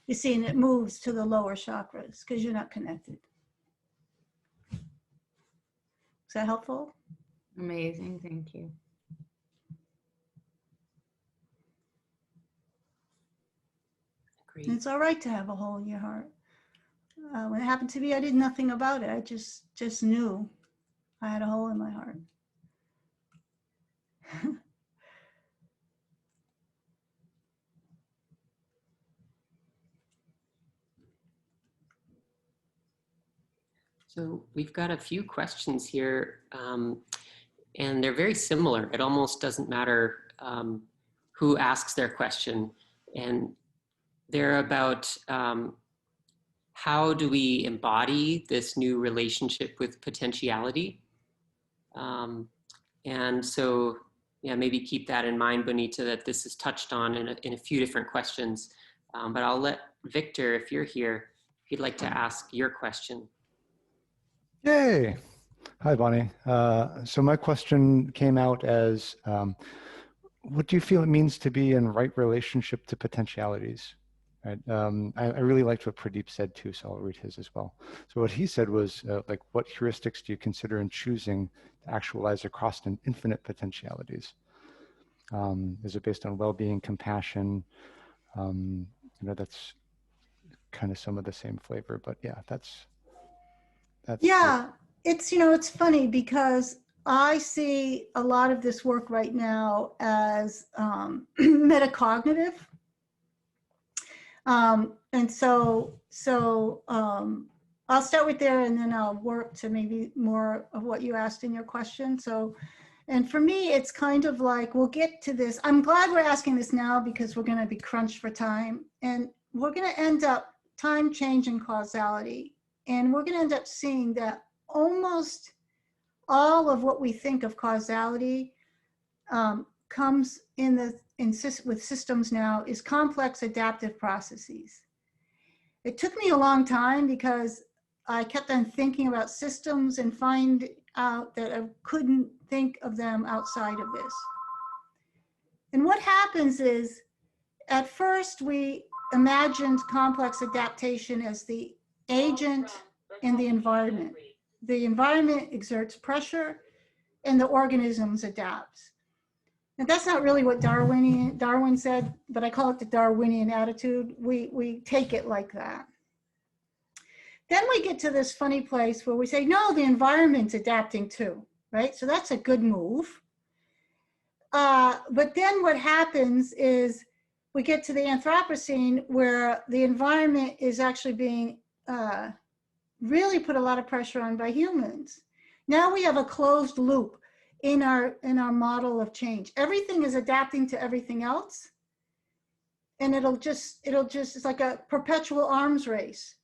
S3: You see, and it moves to the lower chakras because you're not connected. Is that helpful?
S5: Amazing, thank you.
S2: Great.
S3: And it's all right to have a hole in your heart. When it happened to me, I did nothing about it. I just knew I had a hole in my heart.
S2: So we've got a few questions here, and they're very similar. It almost doesn't matter who asks their question. And they're about how do we embody this new relationship with potentiality? And so, yeah, maybe keep that in mind, Bonnitta, that this is touched on in a few different questions. But I'll let Victor, if you're here, if you'd like to ask your question.
S6: Yay. Hi, Bonnie. So my question came out as, what do you feel it means to be in right relationship to potentialities? Right. I really liked what Pradeep said too, so I'll read his as well. So what he said was, like, what heuristics do you consider in choosing to actualize across an infinite potentialities? Is it based on well-being, compassion? You know, that's kind of some of the same flavor, but yeah, that's
S3: yeah, it's, you know, it's funny because I see a lot of this work right now as metacognitive. And so I'll start with there and then I'll work to maybe more of what you asked in your question. So, and for me, it's kind of like, we'll get to this. I'm glad we're asking this now because we're going to be crunched for time, and we're going to end up time, change, and causality. And we're going to end up seeing that almost all of what we think of causality comes with systems now is complex adaptive processes. It took me a long time because I kept on thinking about systems and find out that I couldn't think of them outside of this. And what happens is, at first we imagined complex adaptation as the agent in the environment. The environment exerts pressure and the organisms adapt. And that's not really what Darwin said, but I call it the Darwinian attitude. We take it like that. Then we get to this funny place where we say, no, the environment's adapting too, right? So that's a good move. But then what happens is we get to the Anthropocene where the environment is actually being really put a lot of pressure on by humans. Now we have a closed loop in our model of change. Everything is adapting to everything else. And it's like a perpetual arms race.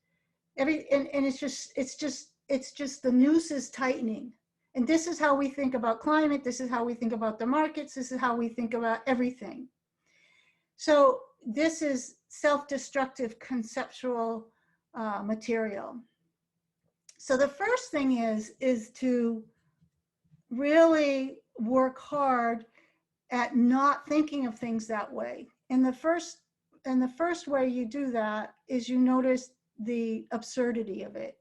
S3: And it's just the noose is tightening. And this is how we think about climate. This is how we think about the markets. This is how we think about everything. So this is self-destructive conceptual material. So the first thing is to really work hard at not thinking of things that way. And the first way you do that is you notice the absurdity of it.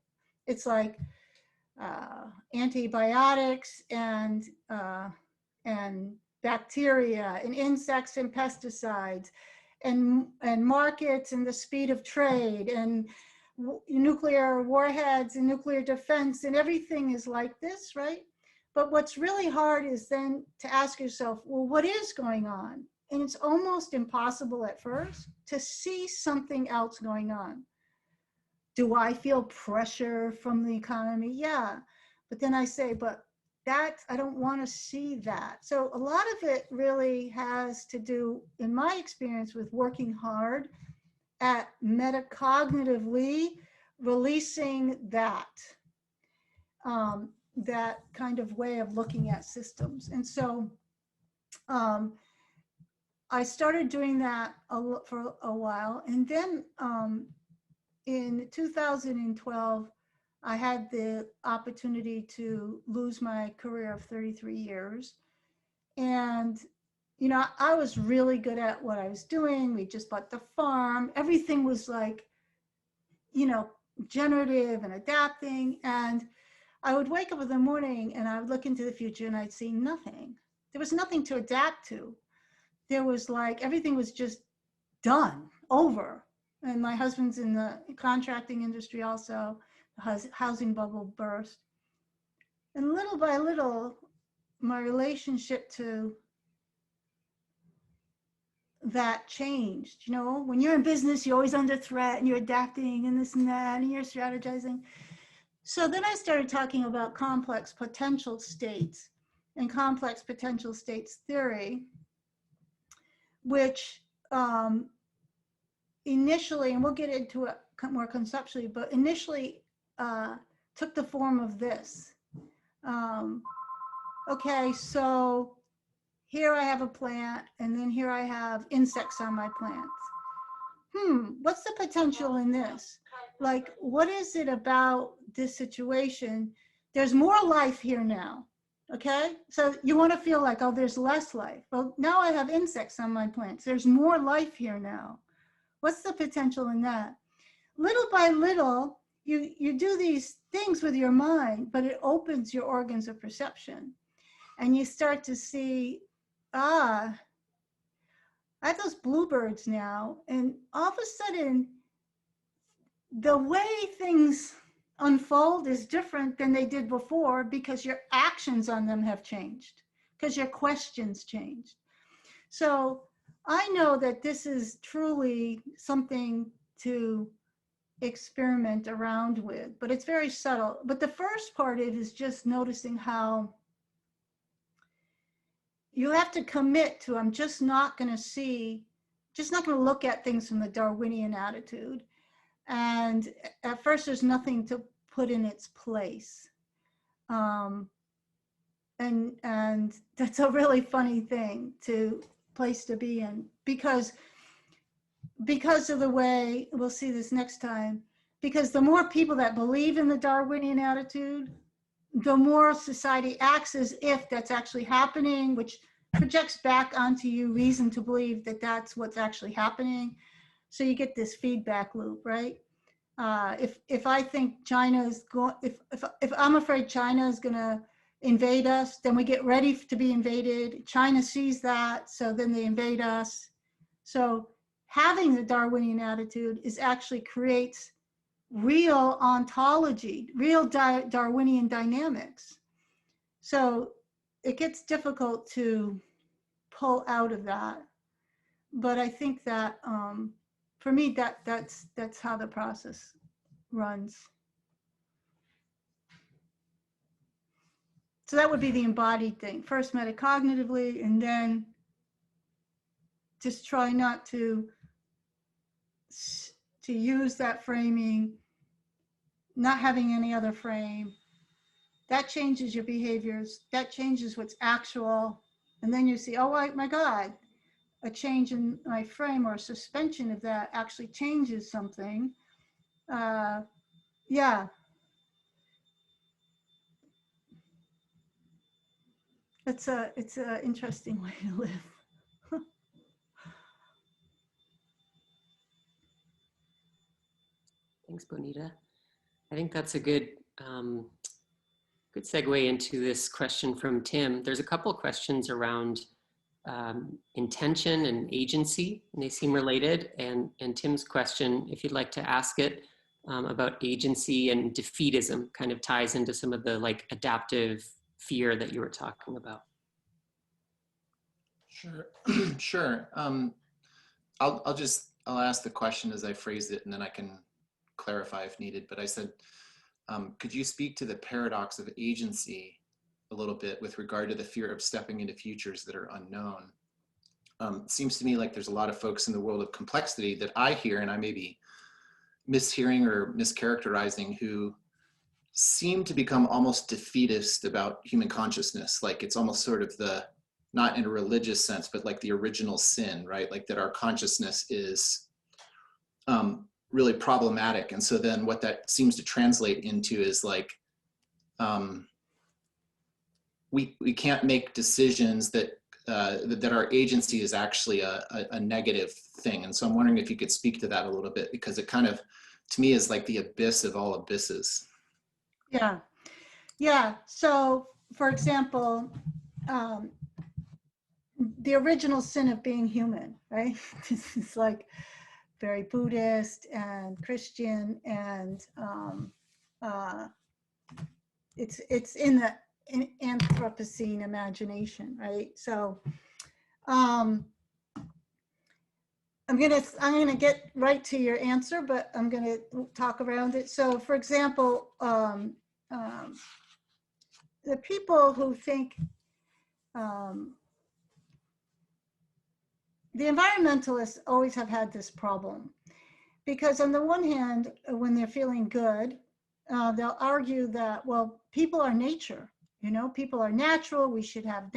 S3: It's like antibiotics and bacteria and insects and pesticides and markets and the speed of trade and nuclear warheads and nuclear defense, and everything is like this, right? But what's really hard is then to ask yourself, well, what is going on? And it's almost impossible at first to see something else going on. Do I feel pressure from the economy? Yeah. But then I say, but that, I don't want to see that. So a lot of it really has to do, in my experience, with working hard at metacognitively releasing that, that kind of way of looking at systems. And so I started doing that for a while. And then in 2012, I had the opportunity to lose my career of 33 years. And, you know, I was really good at what I was doing. We just bought the farm. Everything was like, you know, generative and adapting. And I would wake up in the morning and I would look into the future and I'd see nothing. There was nothing to adapt to. There was like, everything was just done, over. And my husband's in the contracting industry also. The housing bubble burst. And little by little, my relationship to that changed. You know, when you're in business, you're always under threat and you're adapting and this and that and you're strategizing. So then I started talking about complex potential states and complex potential states theory, which initially, and we'll get into it more conceptually, but initially took the form of this. Okay, so here I have a plant, and then here I have insects on my plants. What's the potential in this? Like, what is it about this situation? There's more life here now, okay? So you want to feel like, oh, there's less life. Well, now I have insects on my plants. There's more life here now. What's the potential in that? Little by little, you do these things with your mind, but it opens your organs of perception. And you start to see, I have those bluebirds now, and all of a sudden, the way things unfold is different than they did before because your actions on them have changed, because your questions changed. So I know that this is truly something to experiment around with, but it's very subtle. But the first part of it is just noticing how you have to commit to, I'm just not going to look at things from the Darwinian attitude. And at first there's nothing to put in its place. And that's a really funny place to be in, because of the way, we'll see this next time, because the more people that believe in the Darwinian attitude, the more society acts as if that's actually happening, which projects back onto you reason to believe that that's what's actually happening. So you get this feedback loop, right? If I think China is going, if I'm afraid China is going to invade us, then we get ready to be invaded. China sees that, so then they invade us. So having the Darwinian attitude actually creates real ontology, real Darwinian dynamics. So it gets difficult to pull out of that. But I think that for me, that's how the process runs. So that would be the embodied thing. First metacognitively, and then just try not to use that framing, not having any other frame. That changes your behaviors. That changes what's actual. And then you see, oh my God, a change in my frame or a suspension of that actually changes something. Yeah. It's a interesting way to live.
S2: Thanks, Bonnitta. I think that's a good good segue into this question from Tim. There's a couple of questions around intention and agency, and they seem related. And Tim's question, if you'd like to ask it, about agency and defeatism kind of ties into some of the like adaptive fear that you were talking about.
S7: Sure, sure. I'll ask the question as I phrased it, and then I can clarify if needed. But I said, could you speak to the paradox of agency a little bit with regard to the fear of stepping into futures that are unknown? It seems to me like there's a lot of folks in the world of complexity that I hear, and I may be mishearing or mischaracterizing, who seem to become almost defeatist about human consciousness. Like it's almost sort of the, not in a religious sense, but like the original sin, right? Like that our consciousness is really problematic. And so then what that seems to translate into is like, we can't make decisions that that our agency is actually a negative thing. And so I'm wondering if you could speak to that a little bit, because it kind of, to me, is like the abyss of all abysses.
S3: Yeah. Yeah. So, for example, the original sin of being human, right? This is like very Buddhist and Christian, and it's in the Anthropocene imagination, right? So I'm gonna get right to your answer, but I'm gonna talk around it. So, for example, the people who think the environmentalists always have had this problem, because on the one hand, when they're feeling good, they'll argue that, well, people are nature, you know, people are natural, we have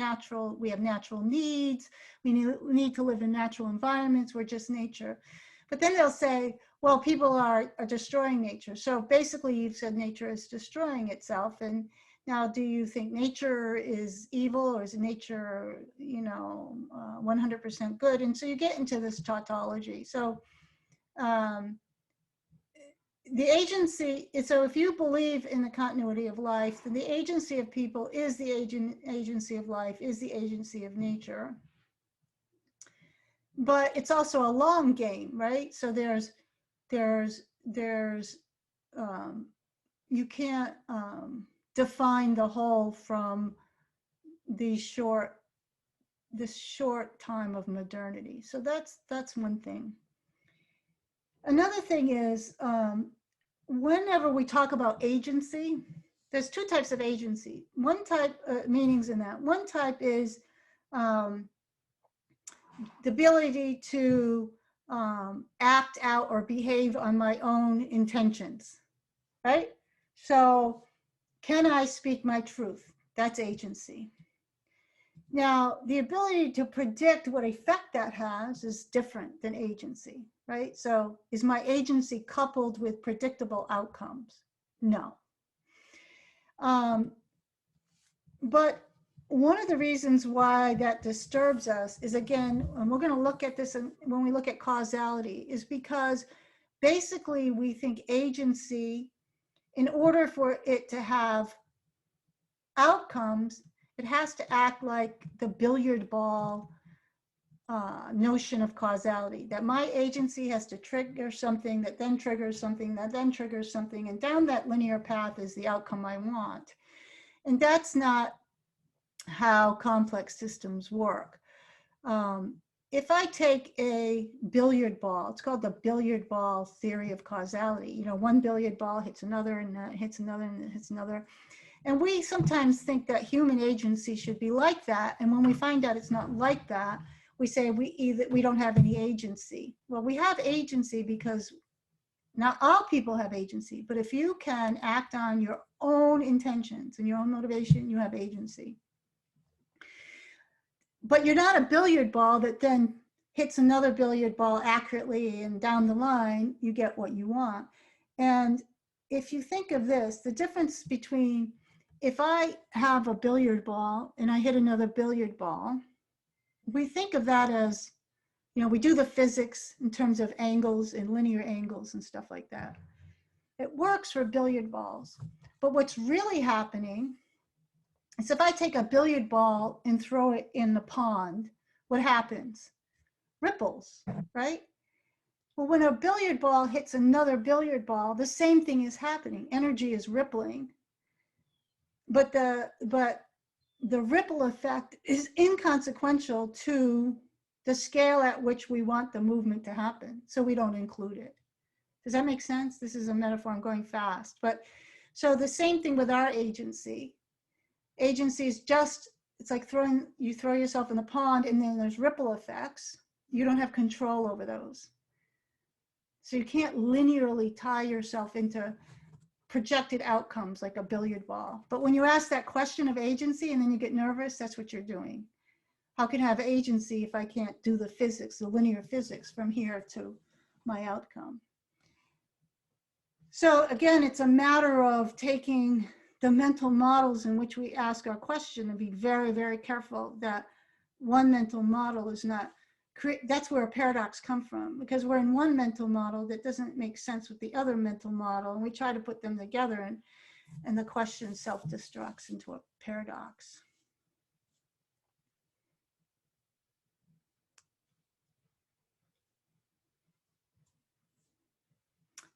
S3: natural needs, we need to live in natural environments, we're just nature. But then they'll say, well, people are destroying nature. So basically you've said nature is destroying itself. And now, do you think nature is evil, or is nature, you know, 100% good? And so you get into this tautology. So the agency, so if you believe in the continuity of life, then the agency of people is the agency of life, is the agency of nature. But it's also a long game, right? So you can't define the whole from this short time of modernity. So that's one thing. Another thing is, whenever we talk about agency, there's two types of agency. One type, meanings in that. One type is the ability to act out or behave on my own intentions, right? So can I speak my truth? That's agency. Now, the ability to predict what effect that has is different than agency, right? So is my agency coupled with predictable outcomes? No. But one of the reasons why that disturbs us is, again, and we're going to look at this when we look at causality, is because basically we think agency, in order for it to have outcomes, it has to act like the billiard ball notion of causality, that my agency has to trigger something that then triggers something that then triggers something, and down that linear path is the outcome I want. And that's not how complex systems work. If I take a billiard ball, it's called the billiard ball theory of causality. You know, one billiard ball hits another, and hits another, and it hits another. And we sometimes think that human agency should be like that. And when we find out it's not like that, we say we don't have any agency. Well, we have agency because not all people have agency, but if you can act on your own intentions and your own motivation, you have agency. But you're not a billiard ball that then hits another billiard ball accurately, and down the line, you get what you want. And if you think of this, the difference between, if I have a billiard ball and I hit another billiard ball, we think of that as, you know, we do the physics in terms of angles and linear angles and stuff like that. It works for billiard balls. But what's really happening is if I take a billiard ball and throw it in the pond, what happens? Ripples, right? Well, when a billiard ball hits another billiard ball, the same thing is happening. Energy is rippling. But the ripple effect is inconsequential to the scale at which we want the movement to happen, so we don't include it. Does that make sense? This is a metaphor, I'm going fast. But so the same thing with our agency. Agency is just, it's like you throw yourself in the pond and then there's ripple effects. You don't have control over those. So you can't linearly tie yourself into projected outcomes like a billiard ball. But when you ask that question of agency and then you get nervous, that's what you're doing. How can I have agency if I can't do the physics, the linear physics from here to my outcome? So again, it's a matter of taking the mental models in which we ask our question and be very, very careful that one mental model is not, that's where a paradox comes from, because we're in one mental model that doesn't make sense with the other mental model, and we try to put them together, and the question self-destructs into a paradox.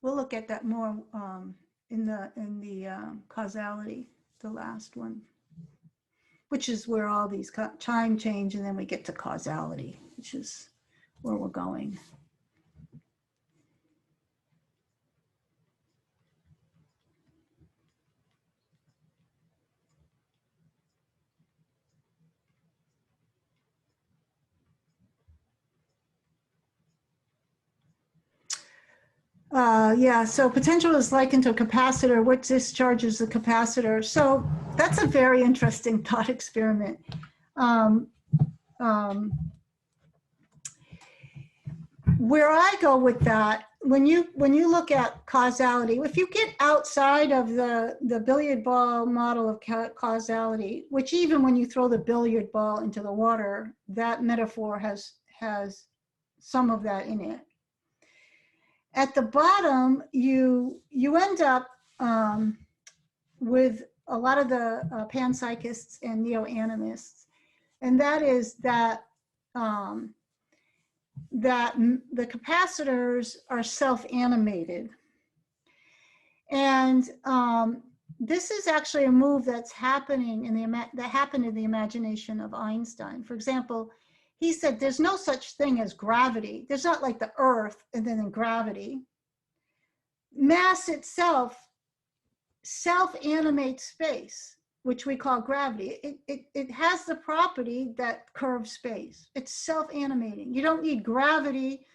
S3: We'll look at that more in the causality, the last one, which is where all these time change, and then we get to causality, which is where we're going. Yeah, so potential is likened to a capacitor. What discharges the capacitor? So that's a very interesting thought experiment. Where I go with that, when you look at causality, if you get outside of the billiard ball model of causality, which even when you throw the billiard ball into the water, that metaphor has some of that in it. At the bottom, you end up with a lot of the panpsychists and neo-animists, and that is that that the capacitors are self-animated, and this is actually a move that's happening that happened in the imagination of Einstein. For example, he said there's no such thing as gravity. There's not like the Earth and then gravity. Mass itself self-animates space, which we call gravity. It has the property that curves space. It's self-animating. You don't need gravity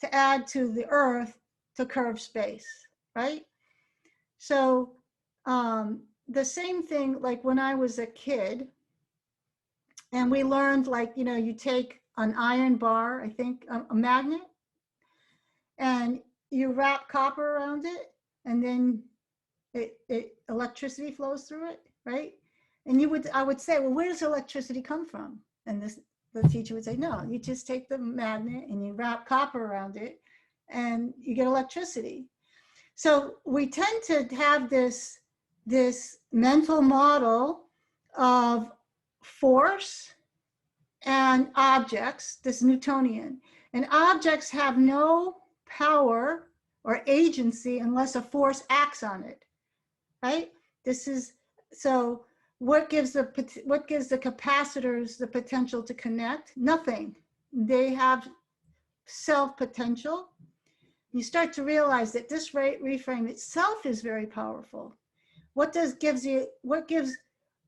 S3: to add to the Earth to curve space, right? So the same thing, like when I was a kid, and we learned, like, you know, you take an iron bar, I think, a magnet, and you wrap copper around it, and then electricity flows through it, right? And I would say, well, where does electricity come from? And the teacher would say, no, you just take the magnet and you wrap copper around it, and you get electricity. So we tend to have this mental model of force and objects, this Newtonian. And objects have no power or agency unless a force acts on it, right? This is, so what gives the capacitors the potential to connect? Nothing. They have self-potential. You start to realize that this reframe itself is very powerful.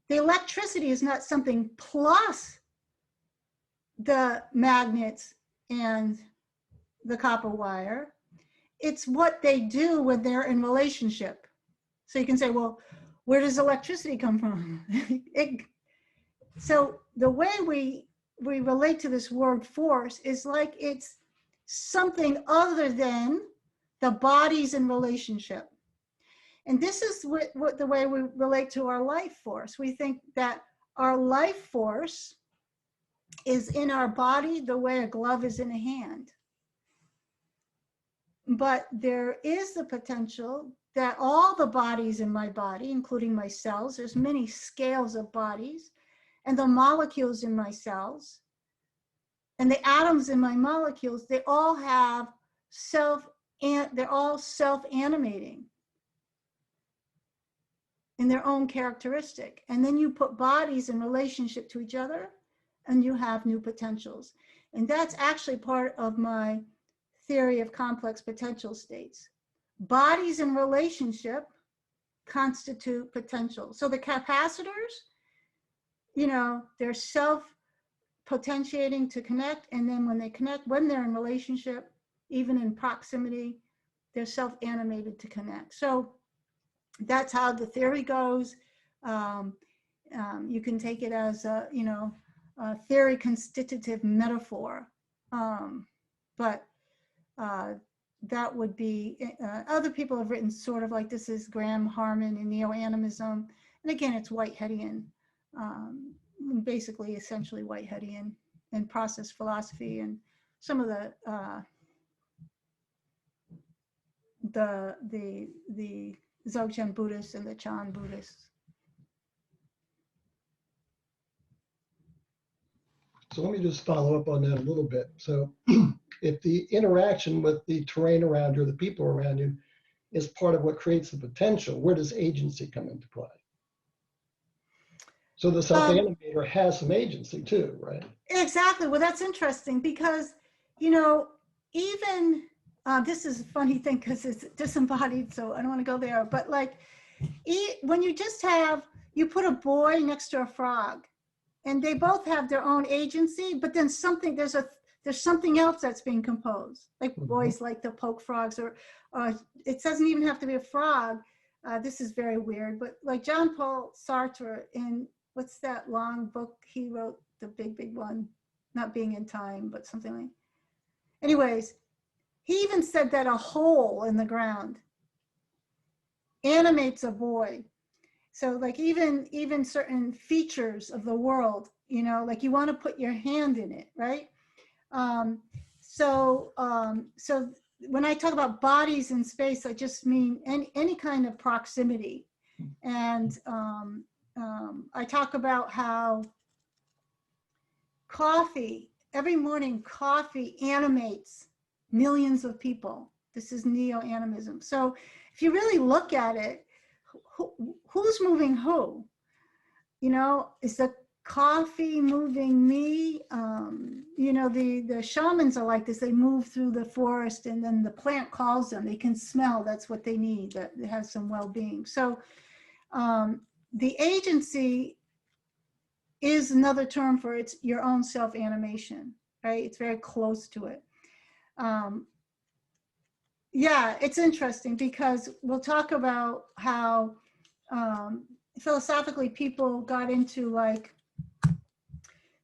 S3: The electricity is not something plus the magnets and the copper wire. It's what they do when they're in relationship. So you can say, well, where does electricity come from? So the way we relate to this word force is like it's something other than the bodies in relationship. And this is what the way we relate to our life force. We think that our life force is in our body the way a glove is in a hand. but there is the potential that all the bodies in my body, including my cells, there's many scales of bodies, and the molecules in my cells, and the atoms in my molecules, they all have they're all self-animating in their own characteristic. And then you put bodies in relationship to each other, and you have new potentials. And that's actually part of my theory of complex potential states. Bodies in relationship constitute potential. So the capacitors, you know, they're self-potentiating to connect, and then when they connect, when they're in relationship, even in proximity, they're self-animated to connect. So that's how the theory goes. You can take it as a, you know, a theory constitutive metaphor, but that would be, other people have written sort of like, this is Graham Harman in neo-animism. And again, it's Whiteheadian, basically essentially Whiteheadian and process philosophy and some of the Dzogchen Buddhists and the Chan Buddhists.
S8: So let me just follow up on that a little bit. So if the interaction with the terrain around you or the people around you is part of what creates the potential, where does agency come into play? So the self-animator has some agency too, right?
S3: Exactly. Well, that's interesting because, you know, even, this is a funny thing because it's disembodied, so I don't want to go there, but like, when you just have, you put a boy next to a frog, and they both have their own agency, but then something, there's something else that's being composed. Like boys like to poke frogs, or it doesn't even have to be a frog. This is very weird, but like Jean-Paul Sartre in, what's that long book he wrote, the big one, not Being in Time, but something like, anyways, he even said that a hole in the ground animates a boy. So like even certain features of the world, you know, like you want to put your hand in it, right? So when I talk about bodies in space, I just mean any kind of proximity. And I talk about how coffee, every morning coffee animates millions of people. This is neo-animism. So if you really look at it, who's moving who? You know, is the coffee moving me? You know, the shamans are like this. They move through the forest and then the plant calls them. They can smell, that's what they need, that has some well-being. So the agency is another term for it's your own self-animation, right? It's very close to it. Yeah, it's interesting because we'll talk about how philosophically people got into like,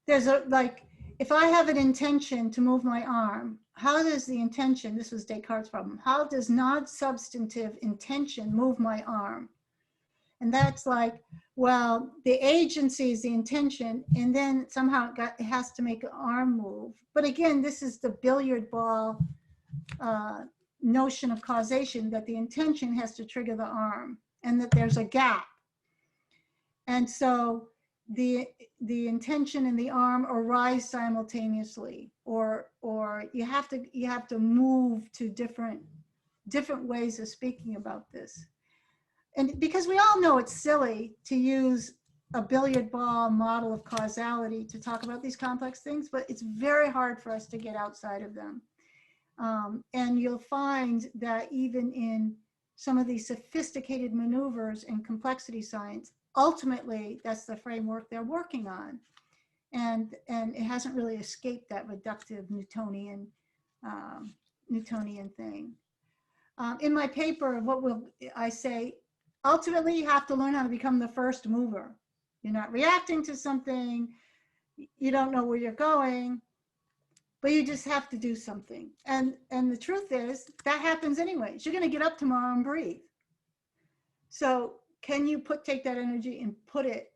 S3: there's a, like, if I have an intention to move my arm, how does the intention, this was Descartes' problem, how does non-substantive intention move my arm? And that's like, well, the agency is the intention, and then somehow it has to make an arm move. But again, this is the billiard ball notion of causation, that the intention has to trigger the arm and that there's a gap. And so the intention and the arm arise simultaneously, or you have to move to different ways of speaking about this. And because we all know it's silly to use a billiard ball model of causality to talk about these complex things, but it's very hard for us to get outside of them. And you'll find that even in some of these sophisticated maneuvers in complexity science, ultimately that's the framework they're working on. And it hasn't really escaped that reductive Newtonian thing. In my paper, I say, ultimately you have to learn how to become the first mover. You're not reacting to something, you don't know where you're going, but you just have to do something. And the truth is, that happens anyways. You're gonna get up tomorrow and breathe. So can you take that energy and put it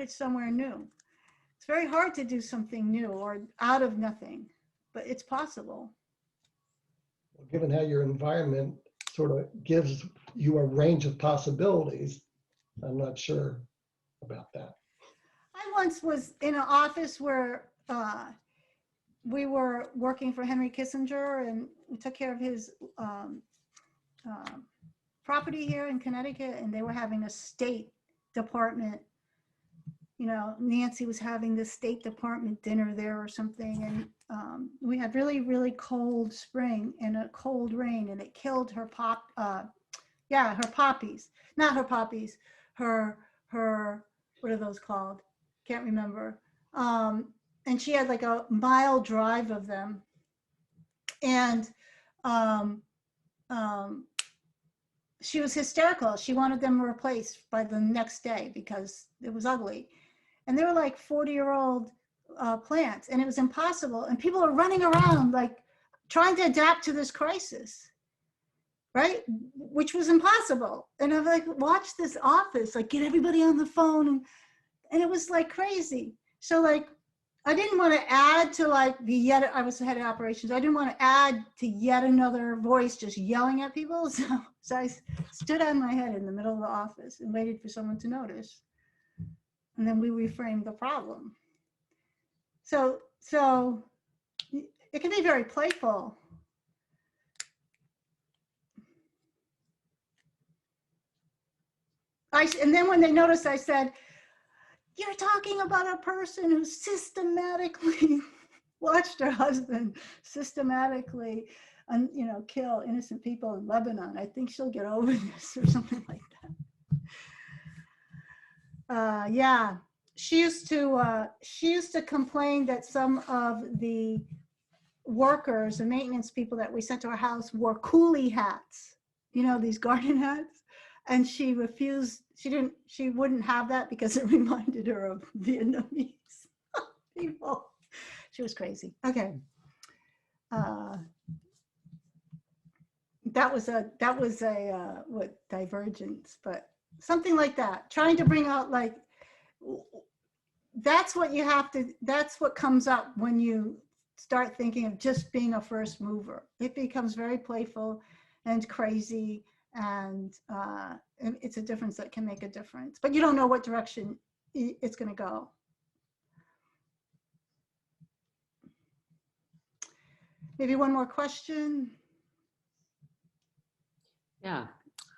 S3: somewhere new? It's very hard to do something new or out of nothing, but it's possible.
S8: Given how your environment sort of gives you a range of possibilities, I'm not sure about that.
S3: I once was in an office where we were working for Henry Kissinger, and we took care of his property here in Connecticut, and they were having a State Department, you know, Nancy was having the State Department dinner there or something, and we had really, really cold spring and a cold rain, and it killed her her poppies, not her poppies, her, what are those called? Can't remember. And she had like a mile drive of them. And she was hysterical. She wanted them replaced by the next day because it was ugly. And they were like 40-year-old plants, and it was impossible. And people are running around like trying to adapt to this crisis, right? Which was impossible. And I've like watched this office, like get everybody on the phone, and it was like crazy. So like, I didn't want to add to like I was the head of operations. I didn't want to add to yet another voice just yelling at people. So I stood on my head in the middle of the office and waited for someone to notice. And then we reframed the problem. So it can be very playful. And then when they noticed, I said, "You're talking about a person who systematically watched her husband systematically, kill innocent people in Lebanon. I think she'll get over this," or something like that. Yeah, she used to complain that some of the workers and maintenance people that we sent to our house wore coolie hats, these garden hats. And she refused, she wouldn't have that because it reminded her of Vietnamese people. She was crazy. Okay. That was a divergence, but something like that. Trying to bring out like, that's what comes up when you start thinking of just being a first mover. It becomes very playful and crazy. And it's a difference that can make a difference, but you don't know what direction it's going to go. Maybe one more question.
S2: Yeah,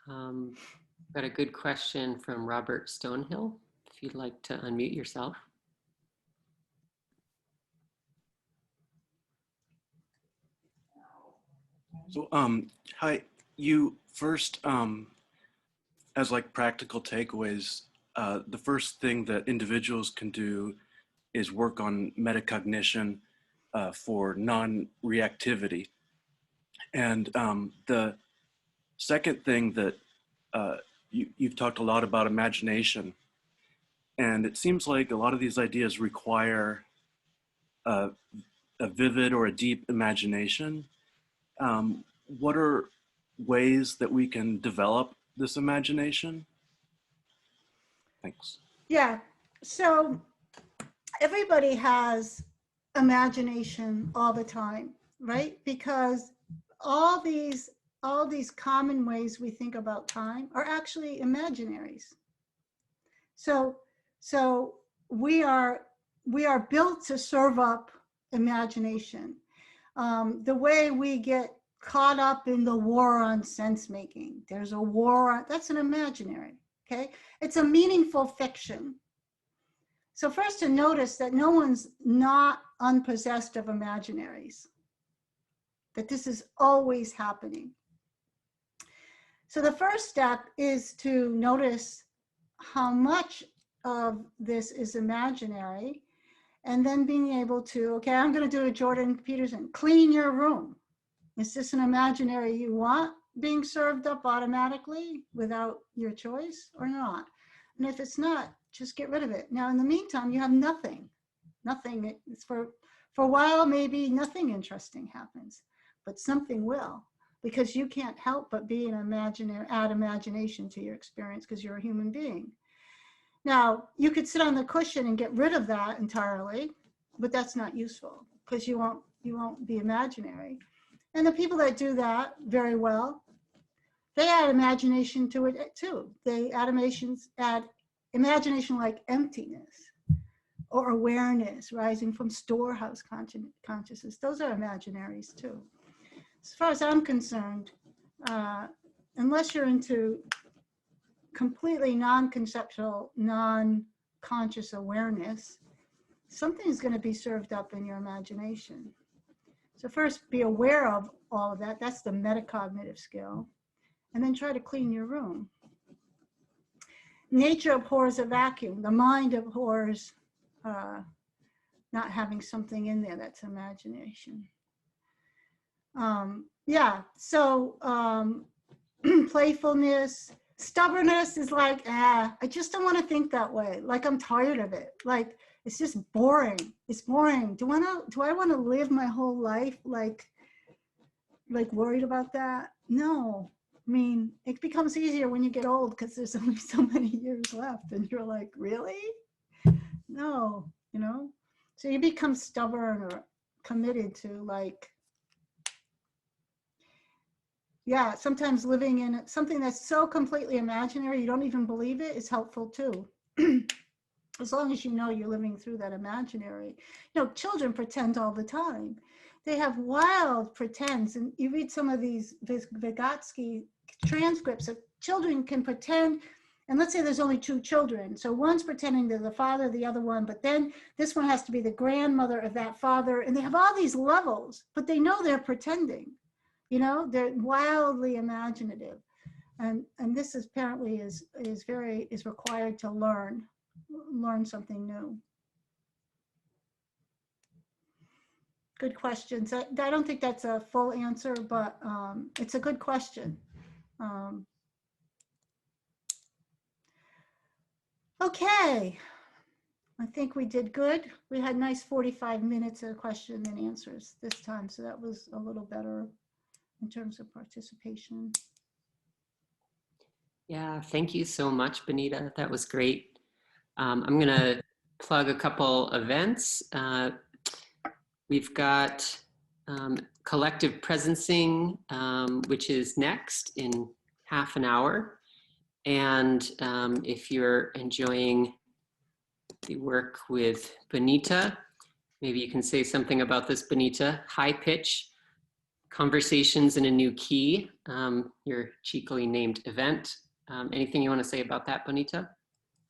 S2: got a good question from Robert Stonehill. If you'd like to unmute yourself.
S9: So, hi. You first, as like practical takeaways, the first thing that individuals can do is work on metacognition for non-reactivity. And the second thing that you've talked a lot about imagination. And it seems like a lot of these ideas require a vivid or a deep imagination. What are ways that we can develop this imagination? Thanks.
S3: Yeah, so everybody has imagination all the time, right? Because all these common ways we think about time are actually imaginaries. So we are built to serve up imagination. The way we get caught up in the war on sense making. There's a war on, that's an imaginary, okay? It's a meaningful fiction. So first to notice that no one's not unpossessed of imaginaries, that this is always happening. So the first step is to notice how much of this is imaginary, and then being able to, okay, I'm going to do a Jordan Peterson, clean your room. Is this an imaginary you want being served up automatically without your choice or not? And if it's not, just get rid of it. Now, in the meantime, you have nothing. It's for a while, maybe nothing interesting happens, but something will, because you can't help but be an imaginary, add imagination to your experience because you're a human being. Now, you could sit on the cushion and get rid of that entirely, but that's not useful because you won't be imaginary. And the people that do that very well, they add imagination to it too. They add imagination like emptiness or awareness rising from storehouse consciousness. Those are imaginaries too. As far as I'm concerned, unless you're into completely non-conceptual, non-conscious awareness, something is going to be served up in your imagination. So first, be aware of all of that. That's the metacognitive skill. And then try to clean your room. Nature abhors a vacuum. The mind abhors not having something in there that's imagination. Yeah, so playfulness, stubbornness is like, I just don't want to think that way. Like, I'm tired of it. Like, it's just boring. It's boring. Do I want to live my whole life like worried about that? No. I mean, it becomes easier when you get old because there's only so many years left, and you're like, really? No, you know? So you become stubborn or committed to, like, yeah, sometimes living in something that's so completely imaginary you don't even believe it is helpful too. As long as you know you're living through that imaginary. You know, children pretend all the time. They have wild pretends, and you read some of these Vygotsky transcripts of children can pretend, and let's say there's only two children. So one's pretending they're the father, the other one, but then this one has to be the grandmother of that father, and they have all these levels, but they know they're pretending. You know, they're wildly imaginative. And this is apparently is required to learn something new. Good questions. I don't think that's a full answer, but it's a good question. Okay, I think we did good. We had nice 45 minutes of question and answers this time, so that was a little better in terms of participation.
S2: Yeah, thank you so much, Bonnitta. That was great. I'm going to plug a couple events. We've got Collective Presencing, which is next in half an hour. And if you're enjoying the work with Bonnitta, maybe you can say something about this, Bonnitta. High pitch conversations in a new key, your cheekily named event. Anything you want to say about that, Bonnitta?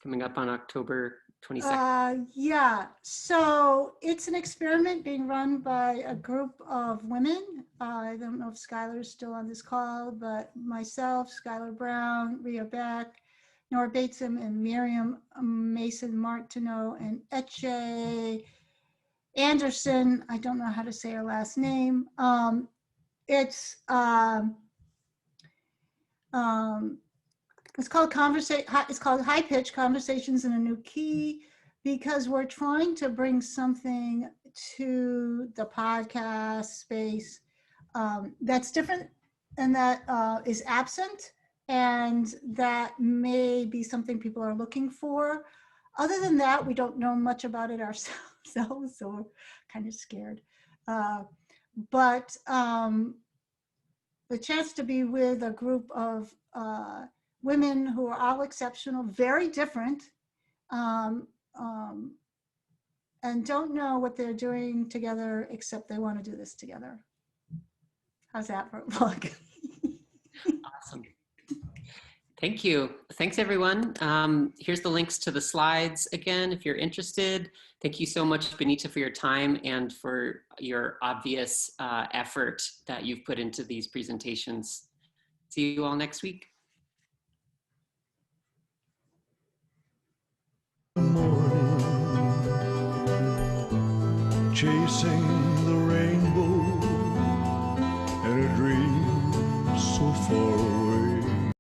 S2: Coming up on October 22nd.
S3: Yeah, so it's an experiment being run by a group of women. I don't know if Skylar's still on this call, but myself, Skylar Brown, Rhea Beck, Nora Batesum, and Miriam Mason Martineau, and Etche Anderson. I don't know how to say her last name. It's called High Pitch Conversations in a New Key, because we're trying to bring something to the podcast space that's different and that is absent, and that may be something people are looking for. Other than that, we don't know much about it ourselves, so we're kind of scared. But the chance to be with a group of women who are all exceptional, very different, and don't know what they're doing together, except they want to do this together. How's that for a plug?
S2: Awesome. Thank you. Thanks, everyone. Here's the links to the slides again, if you're interested. Thank you so much, Bonnitta, for your time and for your obvious effort that you've put into these presentations. See you all next week.
S10: Morning, chasing